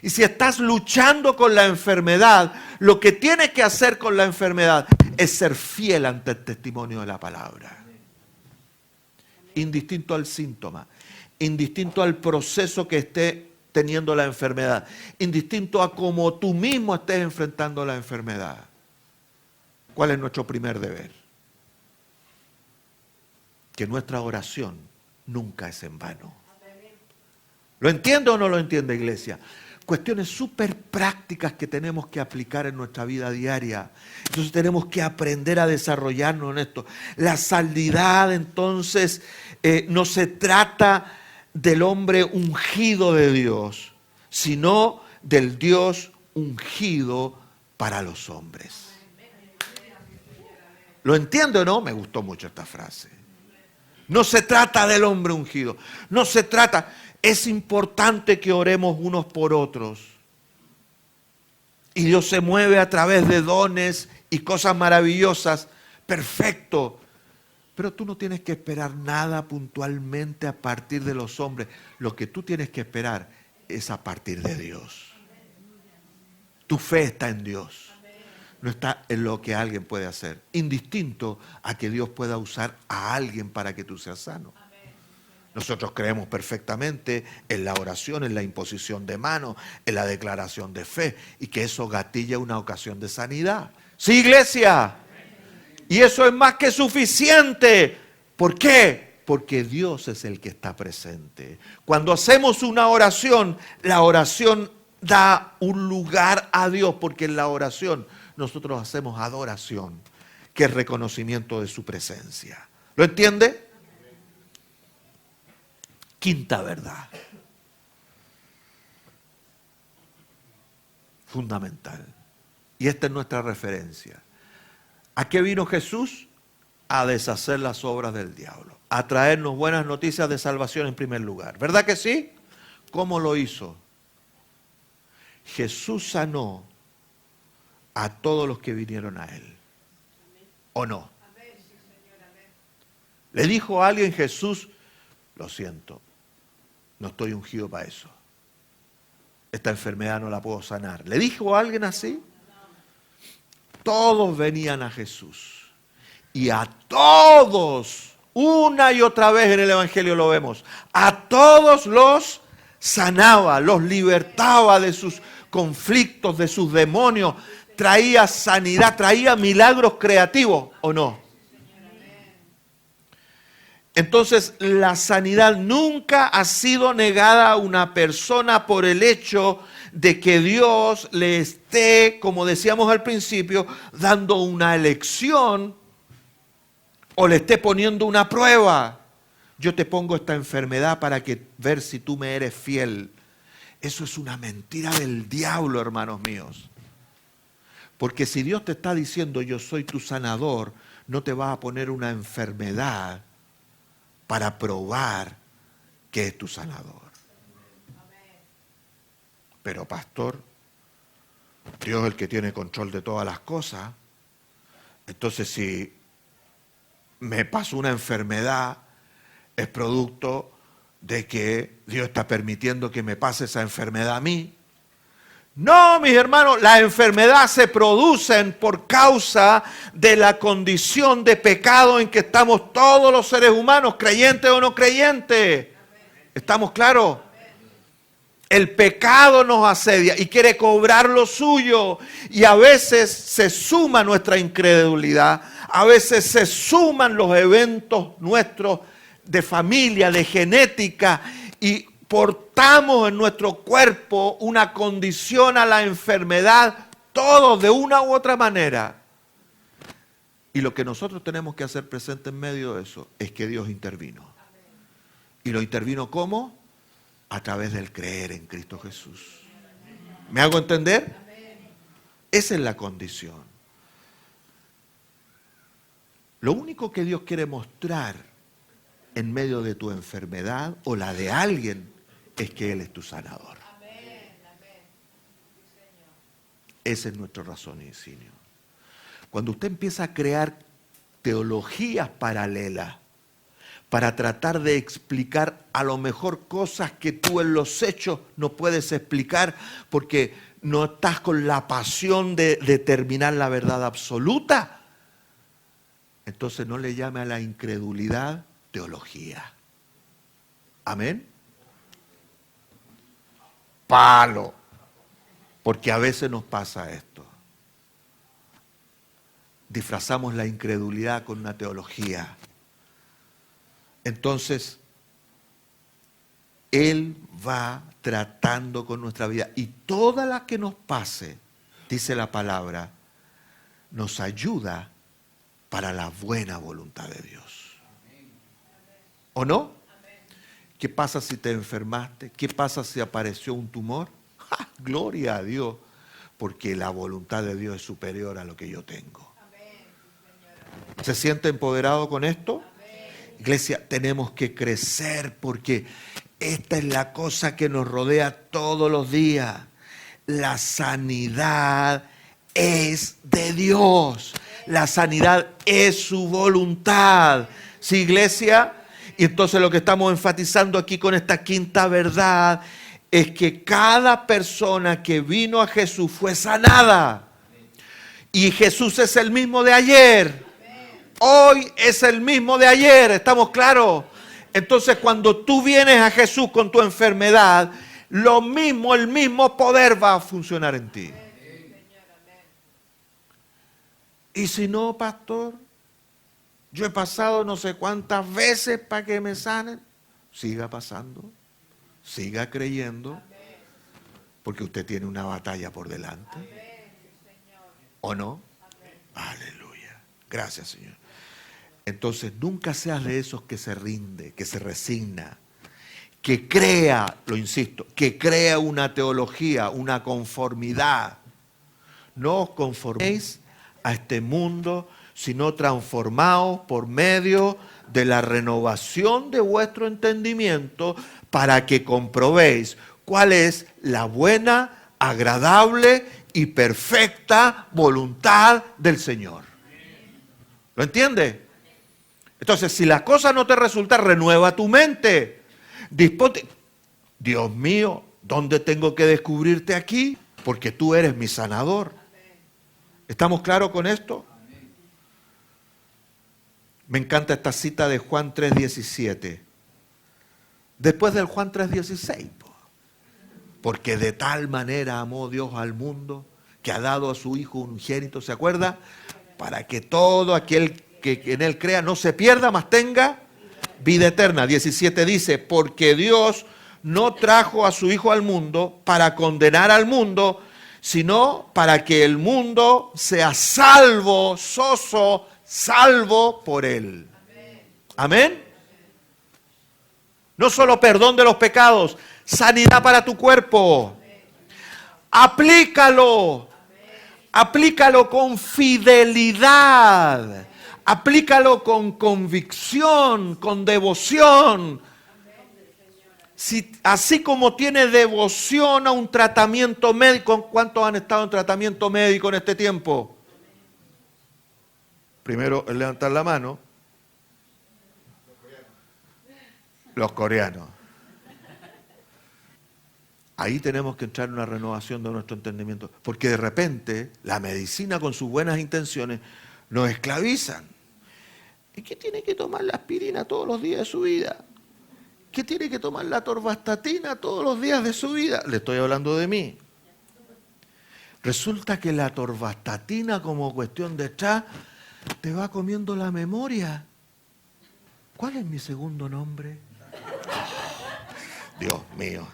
Y si estás luchando con la enfermedad, lo que tienes que hacer con la enfermedad es ser fiel ante el testimonio de la palabra. Indistinto al síntoma, indistinto al proceso que esté teniendo la enfermedad, indistinto a cómo tú mismo estés enfrentando la enfermedad. ¿Cuál es nuestro primer deber? Que nuestra oración nunca es en vano. ¿Lo entiende o no lo entiende, iglesia? Cuestiones súper prácticas que tenemos que aplicar en nuestra vida diaria. Entonces tenemos que aprender a desarrollarnos en esto. La sanidad, entonces, no se trata del hombre ungido de Dios, sino del Dios ungido para los hombres. ¿Lo entiende o no? Me gustó mucho esta frase. No se trata del hombre ungido. No se trata. Es importante que oremos unos por otros. Y Dios se mueve a través de dones y cosas maravillosas. Perfecto. Pero tú no tienes que esperar nada puntualmente a partir de los hombres. Lo que tú tienes que esperar es a partir de Dios. Tu fe está en Dios. No está en lo que alguien puede hacer. Indistinto a que Dios pueda usar a alguien para que tú seas sano. Nosotros creemos perfectamente en la oración, en la imposición de manos, en la declaración de fe y que eso gatilla una ocasión de sanidad. Sí, iglesia. Y eso es más que suficiente. ¿Por qué? Porque Dios es el que está presente. Cuando hacemos una oración, la oración da un lugar a Dios, porque en la oración nosotros hacemos adoración, que es reconocimiento de su presencia. ¿Lo entiende? Quinta verdad. Fundamental. Y esta es nuestra referencia. ¿A qué vino Jesús? A deshacer las obras del diablo. A traernos buenas noticias de salvación en primer lugar. ¿Verdad que sí? ¿Cómo lo hizo? Jesús sanó a todos los que vinieron a Él. ¿O no? Le dijo a alguien Jesús, lo siento, no estoy ungido para eso. Esta enfermedad no la puedo sanar. ¿Le dijo a alguien así? Todos venían a Jesús. Y a todos, una y otra vez en el Evangelio lo vemos, a todos los sanaba, los libertaba de sus conflictos, de sus demonios, traía sanidad, traía milagros creativos, ¿o no? Entonces, la sanidad nunca ha sido negada a una persona por el hecho de que Dios le esté, como decíamos al principio, dando una elección o le esté poniendo una prueba. Yo te pongo esta enfermedad para ver si tú me eres fiel. Eso es una mentira del diablo, hermanos míos. Porque si Dios te está diciendo yo soy tu sanador, no te va a poner una enfermedad para probar que es tu sanador. Pero pastor, Dios es el que tiene control de todas las cosas. Entonces si me pasó una enfermedad, es producto de que Dios está permitiendo que me pase esa enfermedad a mí. No, mis hermanos, las enfermedades se producen por causa de la condición de pecado en que estamos todos los seres humanos, creyentes o no creyentes. ¿Estamos claros? El pecado nos asedia y quiere cobrar lo suyo. Y a veces se suma nuestra incredulidad, a veces se suman los eventos nuestros de familia, de genética, y portamos en nuestro cuerpo una condición a la enfermedad, todos de una u otra manera. Y lo que nosotros tenemos que hacer presente en medio de eso es que Dios intervino. ¿Y lo intervino cómo? A través del creer en Cristo Jesús. ¿Me hago entender? Esa es la condición. Lo único que Dios quiere mostrar en medio de tu enfermedad o la de alguien es que Él es tu sanador. Ese es nuestro raciocinio. Cuando usted empieza a crear teologías paralelas para tratar de explicar a lo mejor cosas que tú en los hechos no puedes explicar porque no estás con la pasión de determinar la verdad absoluta, entonces no le llame a la incredulidad teología. Amén. Palo. Porque a veces nos pasa esto. Disfrazamos la incredulidad con una teología. Entonces, Él va tratando con nuestra vida. Y toda la que nos pase, dice la palabra, nos ayuda para la buena voluntad de Dios. ¿O no? ¿Qué pasa si te enfermaste? ¿Qué pasa si apareció un tumor? ¡Ja! Gloria a Dios, porque la voluntad de Dios es superior a lo que yo tengo. ¿Se siente empoderado con esto? Iglesia, tenemos que crecer porque esta es la cosa que nos rodea todos los días. La sanidad es de Dios. La sanidad es su voluntad. ¿Sí, iglesia? Y entonces lo que estamos enfatizando aquí con esta quinta verdad es que cada persona que vino a Jesús fue sanada. Y Jesús es el mismo de ayer. Hoy es el mismo de ayer, ¿estamos claros? Entonces cuando tú vienes a Jesús con tu enfermedad, lo mismo, el mismo poder va a funcionar en ti. Y si no, pastor, yo he pasado no sé cuántas veces para que me sanen. Siga pasando, siga creyendo, porque usted tiene una batalla por delante. ¿O no? Aleluya. Gracias, Señor. Entonces, nunca seas de esos que se rinde, que se resigna, que crea, lo insisto, que crea una teología, una conformidad. No os conforméis a este mundo, sino transformaos por medio de la renovación de vuestro entendimiento para que comprobéis cuál es la buena, agradable y perfecta voluntad del Señor. ¿Lo entiende? Entonces, si las cosas no te resultan, renueva tu mente. Disponte. Dios mío, ¿dónde tengo que descubrirte aquí? Porque tú eres mi sanador. ¿Estamos claros con esto? Me encanta esta cita de Juan 3:17. Después del Juan 3:16. Porque de tal manera amó Dios al mundo que ha dado a su Hijo unigénito, ¿se acuerda? Para que todo aquel que en Él crea no se pierda, mas tenga vida eterna. 17 dice, porque Dios no trajo a su Hijo al mundo para condenar al mundo, sino para que el mundo sea salvo, salvo por Él. Amén. No solo perdón de los pecados, sanidad para tu cuerpo. Aplícalo. Aplícalo con fidelidad. Aplícalo con convicción, con devoción. Así como tiene devoción a un tratamiento médico. ¿Cuántos han estado en tratamiento médico en este tiempo? Primero, el levantar la mano. Los coreanos. Ahí tenemos que entrar en una renovación de nuestro entendimiento. Porque de repente, la medicina con sus buenas intenciones nos esclavizan. ¿Y qué tiene que tomar la aspirina todos los días de su vida? ¿Qué tiene que tomar la atorvastatina todos los días de su vida? Le estoy hablando de mí. Resulta que la atorvastatina, como cuestión de chat, te va comiendo la memoria. ¿Cuál es mi segundo nombre? Dios mío.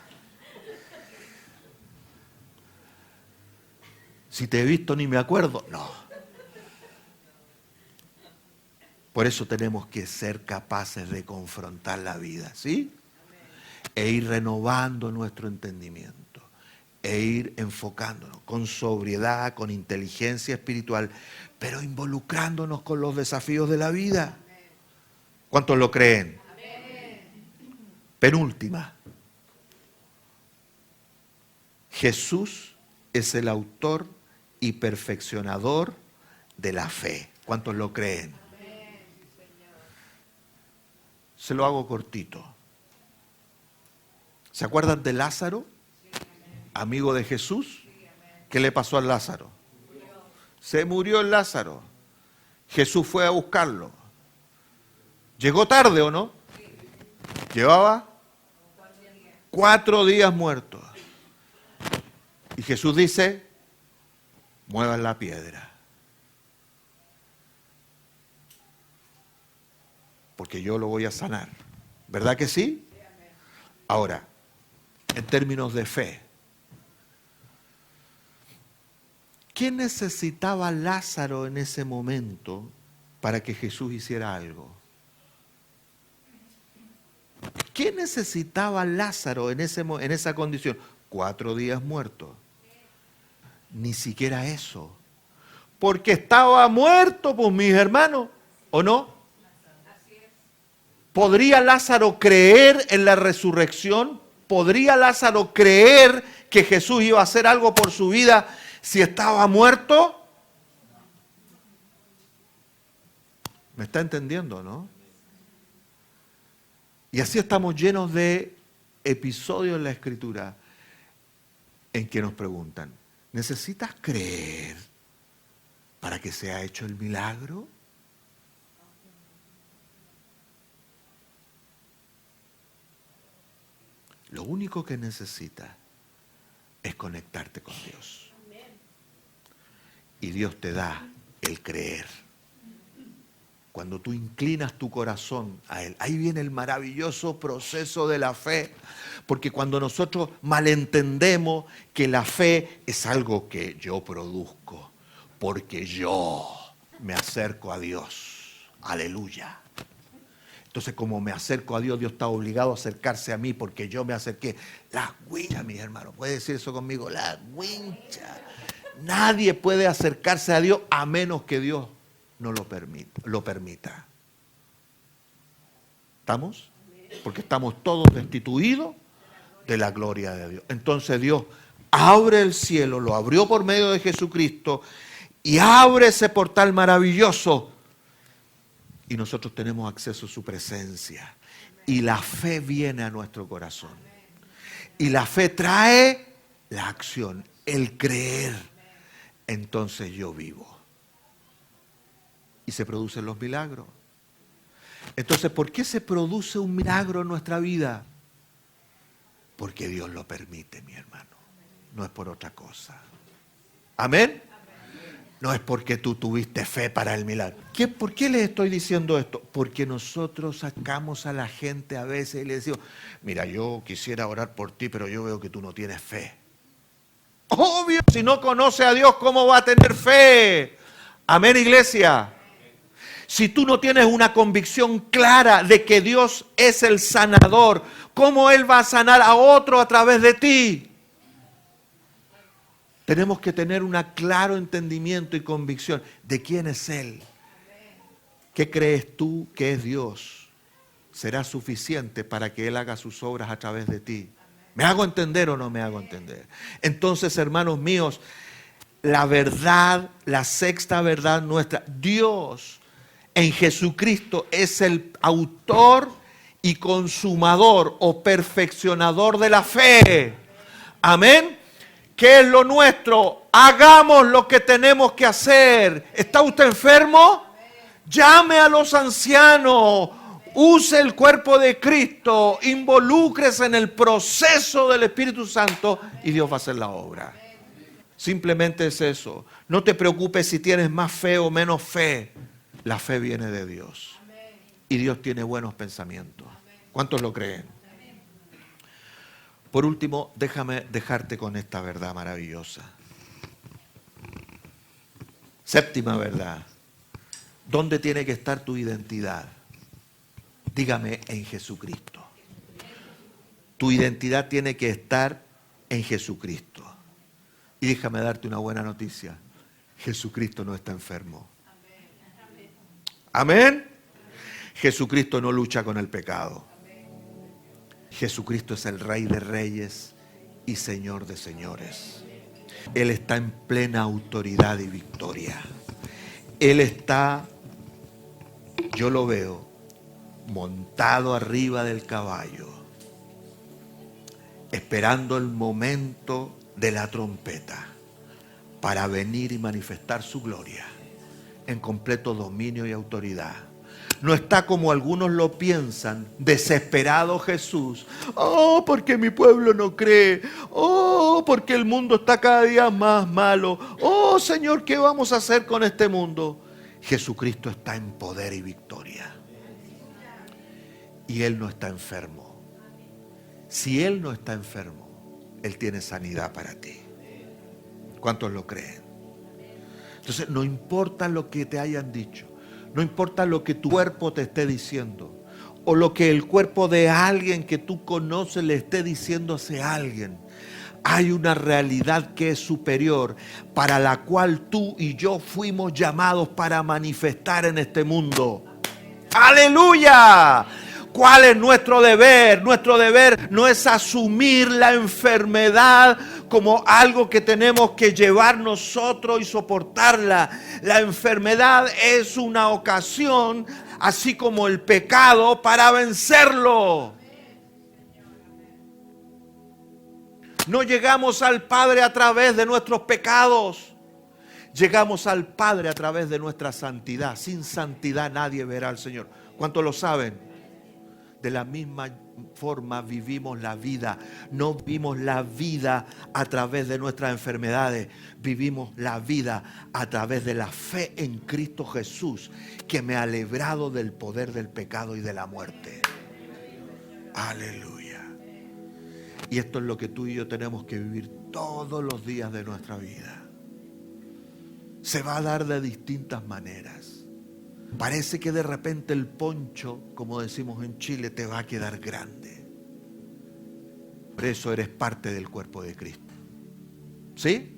Si te he visto ni me acuerdo. No. Por eso tenemos que ser capaces de confrontar la vida, ¿sí? E ir renovando nuestro entendimiento. E ir enfocándonos con sobriedad, con inteligencia espiritual, pero involucrándonos con los desafíos de la vida. ¿Cuántos lo creen? Penúltima. Jesús es el autor y perfeccionador de la fe. ¿Cuántos lo creen? Se lo hago cortito. ¿Se acuerdan de Lázaro? Amigo de Jesús. ¿Qué le pasó a Lázaro? Se murió el Lázaro. Jesús fue a buscarlo. ¿Llegó tarde o no? Llevaba 4 días muerto. Y Jesús dice, muevan la piedra. Porque yo lo voy a sanar. ¿Verdad que sí? Ahora, en términos de fe, ¿qué necesitaba Lázaro en ese momento para que Jesús hiciera algo? ¿Qué necesitaba Lázaro en esa condición? 4 días muerto. Ni siquiera eso. Porque estaba muerto, pues mis hermanos, ¿o no? ¿Podría Lázaro creer en la resurrección? ¿Podría Lázaro creer que Jesús iba a hacer algo por su vida si estaba muerto? ¿Me está entendiendo, no? Y así estamos llenos de episodios en la Escritura en que nos preguntan, ¿necesitas creer para que sea hecho el milagro? Lo único que necesitas es conectarte con Dios. Y Dios te da el creer. Cuando tú inclinas tu corazón a Él, ahí viene el maravilloso proceso de la fe. Porque cuando nosotros malentendemos que la fe es algo que yo produzco, porque yo me acerco a Dios. Aleluya. Entonces, como me acerco a Dios, Dios está obligado a acercarse a mí porque yo me acerqué. La wincha, mis hermanos, ¿puede decir eso conmigo? La wincha. Nadie puede acercarse a Dios a menos que Dios no lo permita. ¿Estamos? Porque estamos todos destituidos de la gloria de Dios. Entonces Dios abre el cielo, lo abrió por medio de Jesucristo y abre ese portal maravilloso. y nosotros tenemos acceso a su presencia. Y la fe viene a nuestro corazón. Y la fe trae la acción, el creer. Entonces yo vivo. Y se producen los milagros. Entonces, ¿por qué se produce un milagro en nuestra vida? Porque Dios lo permite, mi hermano. No es por otra cosa. ¿Amén? No es porque tú tuviste fe para el milagro. ¿Por qué les estoy diciendo esto? Porque nosotros sacamos a la gente a veces y le decimos, mira, yo quisiera orar por ti, pero yo veo que tú no tienes fe. Obvio, si no conoce a Dios, ¿cómo va a tener fe? Amén, iglesia. Si tú no tienes una convicción clara de que Dios es el sanador, ¿cómo Él va a sanar a otro a través de ti? Tenemos que tener un claro entendimiento y convicción de quién es Él. ¿Qué crees tú que es Dios? Será suficiente para que Él haga sus obras a través de ti. ¿Me hago entender o no me hago entender? Entonces, hermanos míos, la verdad, la sexta verdad nuestra, Dios en Jesucristo es el autor y consumador o perfeccionador de la fe. Amén. ¿Qué es lo nuestro? Hagamos lo que tenemos que hacer. ¿Está usted enfermo? Llame a los ancianos. Use el cuerpo de Cristo. Involúcrese en el proceso del Espíritu Santo y Dios va a hacer la obra. Simplemente es eso. No te preocupes si tienes más fe o menos fe. La fe viene de Dios. Y Dios tiene buenos pensamientos. ¿Cuántos lo creen? Por último, déjame dejarte con esta verdad maravillosa. Séptima verdad. ¿Dónde tiene que estar tu identidad? Dígame, en Jesucristo. Tu identidad tiene que estar en Jesucristo. Y déjame darte una buena noticia. Jesucristo no está enfermo. Amén. Jesucristo no lucha con el pecado. Jesucristo es el Rey de Reyes y Señor de Señores. Él está en plena autoridad y victoria. Él está, yo lo veo, montado arriba del caballo, esperando el momento de la trompeta para venir y manifestar su gloria en completo dominio y autoridad. No está como algunos lo piensan, desesperado Jesús. Oh, porque mi pueblo no cree. Oh, porque el mundo está cada día más malo. Oh, Señor, ¿qué vamos a hacer con este mundo? Jesucristo está en poder y victoria. Y Él no está enfermo. Si Él no está enfermo, Él tiene sanidad para ti. ¿Cuántos lo creen? Entonces, no importa lo que te hayan dicho, no importa lo que tu cuerpo te esté diciendo, o lo que el cuerpo de alguien que tú conoces le esté diciendo a alguien, hay una realidad que es superior, para la cual tú y yo fuimos llamados para manifestar en este mundo. ¡Aleluya! ¿Cuál es nuestro deber? Nuestro deber no es asumir la enfermedad como algo que tenemos que llevar nosotros y soportarla. La enfermedad es una ocasión, así como el pecado, para vencerlo. No llegamos al Padre a través de nuestros pecados. Llegamos al Padre a través de nuestra santidad. Sin santidad nadie verá al Señor. ¿Cuántos lo saben? De la misma forma vivimos la vida. No vivimos la vida a través de nuestras enfermedades. Vivimos la vida a través de la fe en Cristo Jesús, que me ha librado del poder del pecado y de la muerte. Aleluya. Y esto es lo que tú y yo tenemos que vivir todos los días de nuestra vida. Se va a dar de distintas maneras. Parece que de repente el poncho, como decimos en Chile, te va a quedar grande. Por eso eres parte del cuerpo de Cristo. ¿Sí?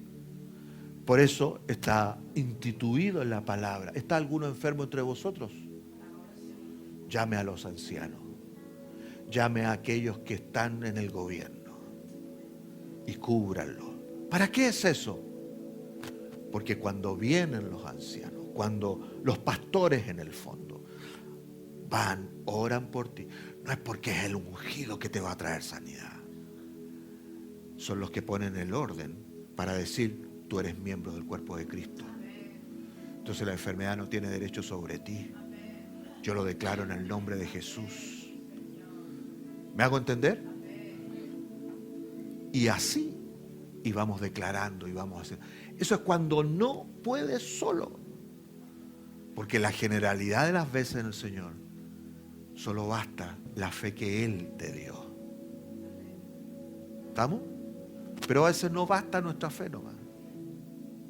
Por eso está instituido en la palabra. ¿Está alguno enfermo entre vosotros? Llame a los ancianos. Llame a aquellos que están en el gobierno y cúbranlo. ¿Para qué es eso? Porque cuando vienen los ancianos, cuando los pastores en el fondo, van, oran por ti. No es porque es el ungido que te va a traer sanidad. Son los que ponen el orden para decir, tú eres miembro del cuerpo de Cristo. Entonces la enfermedad no tiene derecho sobre ti. Yo lo declaro en el nombre de Jesús. ¿Me hago entender? Y así, y vamos declarando y vamos haciendo. Eso es cuando no puedes solo. Porque la generalidad de las veces en el Señor, solo basta la fe que Él te dio. ¿Estamos? Pero a veces no basta nuestra fe nomás.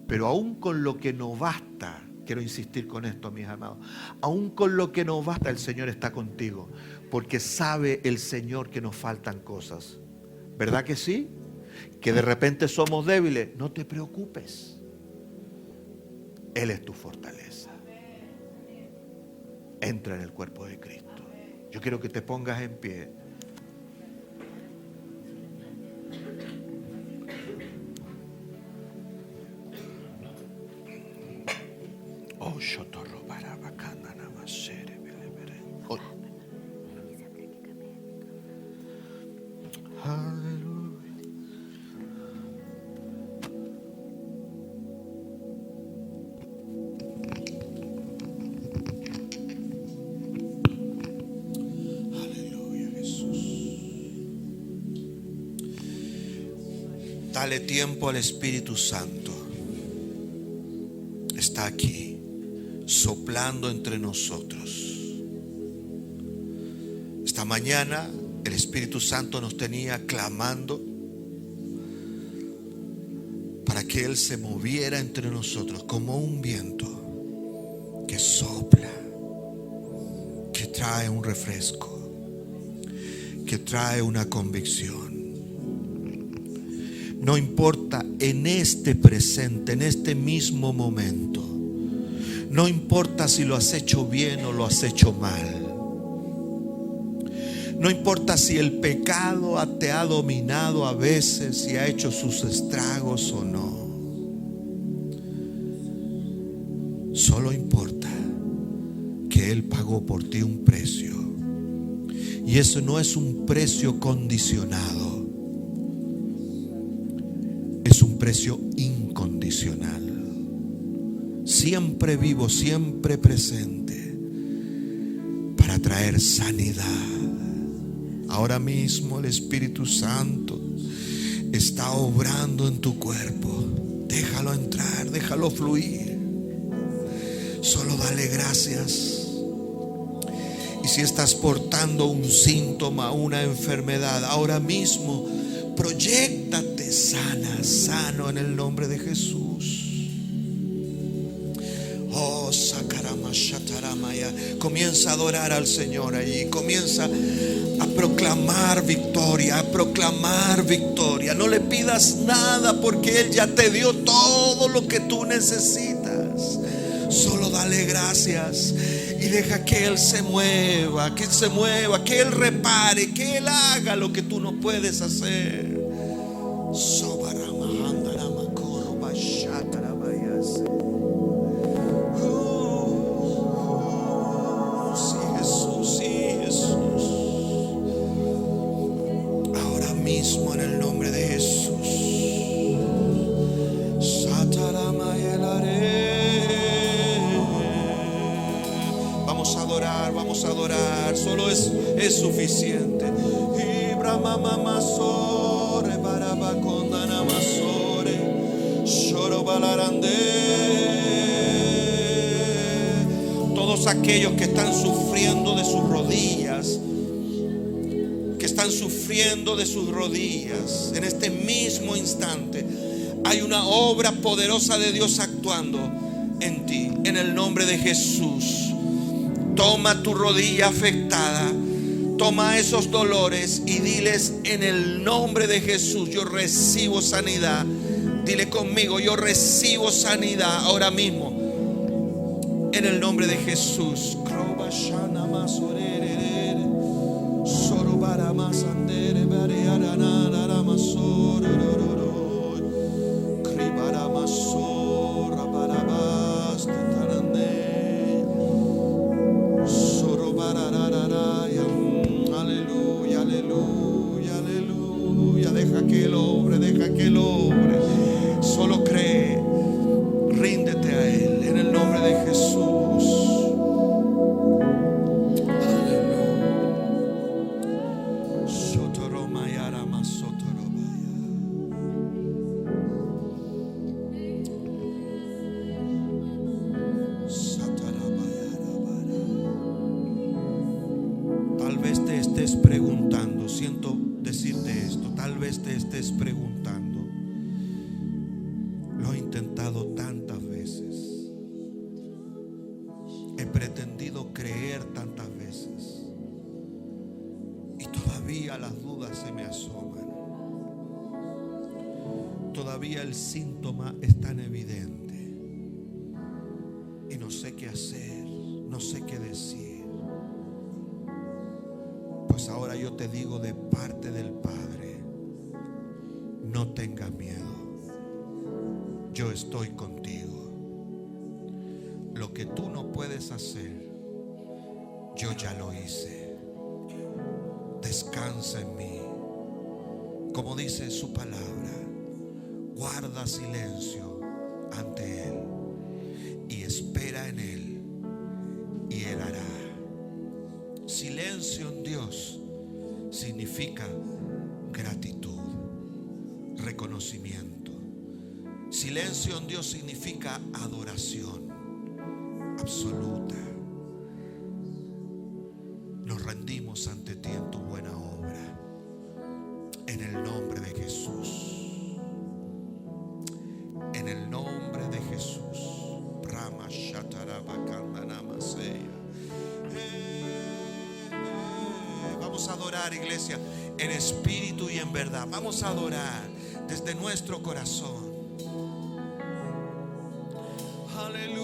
Pero aún con lo que no basta, quiero insistir con esto, mis amados, aún con lo que no basta, el Señor está contigo. Porque sabe el Señor que nos faltan cosas. ¿Verdad que sí? Que de repente somos débiles. No te preocupes. Él es tu fortaleza. Entra en el cuerpo de Cristo. Yo quiero que te pongas en pie. Oh, aleluya. Aleluya, Jesús. Dale tiempo al Espíritu Santo. Está aquí, soplando entre nosotros. Esta mañana el Espíritu Santo nos tenía clamando para que Él se moviera entre nosotros como un viento que sopla, que trae un refresco, que trae una convicción. No importa en este presente, en este mismo momento. No importa si lo has hecho bien o lo has hecho mal. No importa si el pecado te ha dominado a veces y ha hecho sus estragos o no. Solo importa que Él pagó por ti un precio. Y eso no es un precio condicionado. Es un precio incondicional. Siempre vivo, siempre presente para traer sanidad. Ahora mismo el Espíritu Santo está obrando en tu cuerpo. Déjalo entrar, déjalo fluir. Solo dale gracias. Y si estás portando un síntoma, una enfermedad, ahora mismo proyéctate sano en el nombre de Jesús. Oh, Sakarama Shataramaya. Comienza a adorar al Señor allí. Comienza a proclamar victoria, a proclamar victoria. No le pidas nada porque Él ya te dio todo lo que tú necesitas. Solo dale gracias y deja que Él se mueva, que Él se mueva, que Él repare, que Él haga lo que tú no puedes hacer. Sí, Jesús, sí, Jesús. Ahora mismo en el nombre de Jesús. Vamos a adorar, vamos a adorar. Solo es suficiente. Todos aquellos que están sufriendo de sus rodillas, que están sufriendo de sus rodillas, en este mismo instante hay una obra poderosa de Dios actuando en ti, en el nombre de Jesús. Toma tu rodilla afectada, toma esos dolores y diles: en el nombre de Jesús yo recibo sanidad. Dile conmigo: yo recibo sanidad ahora mismo en el nombre de Jesús. Para deja que Él obre, deja que Él obre. Solo cree, ríndete a Él en el nombre de Jesús. Aleluya. Sotoromaya masotoromaya. Satarabayarabara. Tal vez te estés preguntando, siento decirte esto, tal vez te estés preguntando, lo he intentado tantas veces, he pretendido creer tantas veces y todavía las dudas se me asoman, todavía el síntoma es tan evidente y no sé qué hacer, no sé qué decir. Pues ahora yo te digo de parte del Padre, no tengas miedo, yo estoy contigo. Lo que tú no puedes hacer, yo ya lo hice. Descansa en mí. Como dice su palabra, guarda silencio ante Él y espera en Él y Él hará. Silencio en Dios significa gratitud, reconocimiento. Silencio en Dios significa adoración absoluta. Nos rendimos ante ti en tu buena obra, en el nombre de Jesús, en el nombre de Jesús. Rama Shatarabakandanamasea. Vamos a adorar, iglesia, en espíritu y en verdad. Vamos a adorar desde nuestro corazón. Aleluya.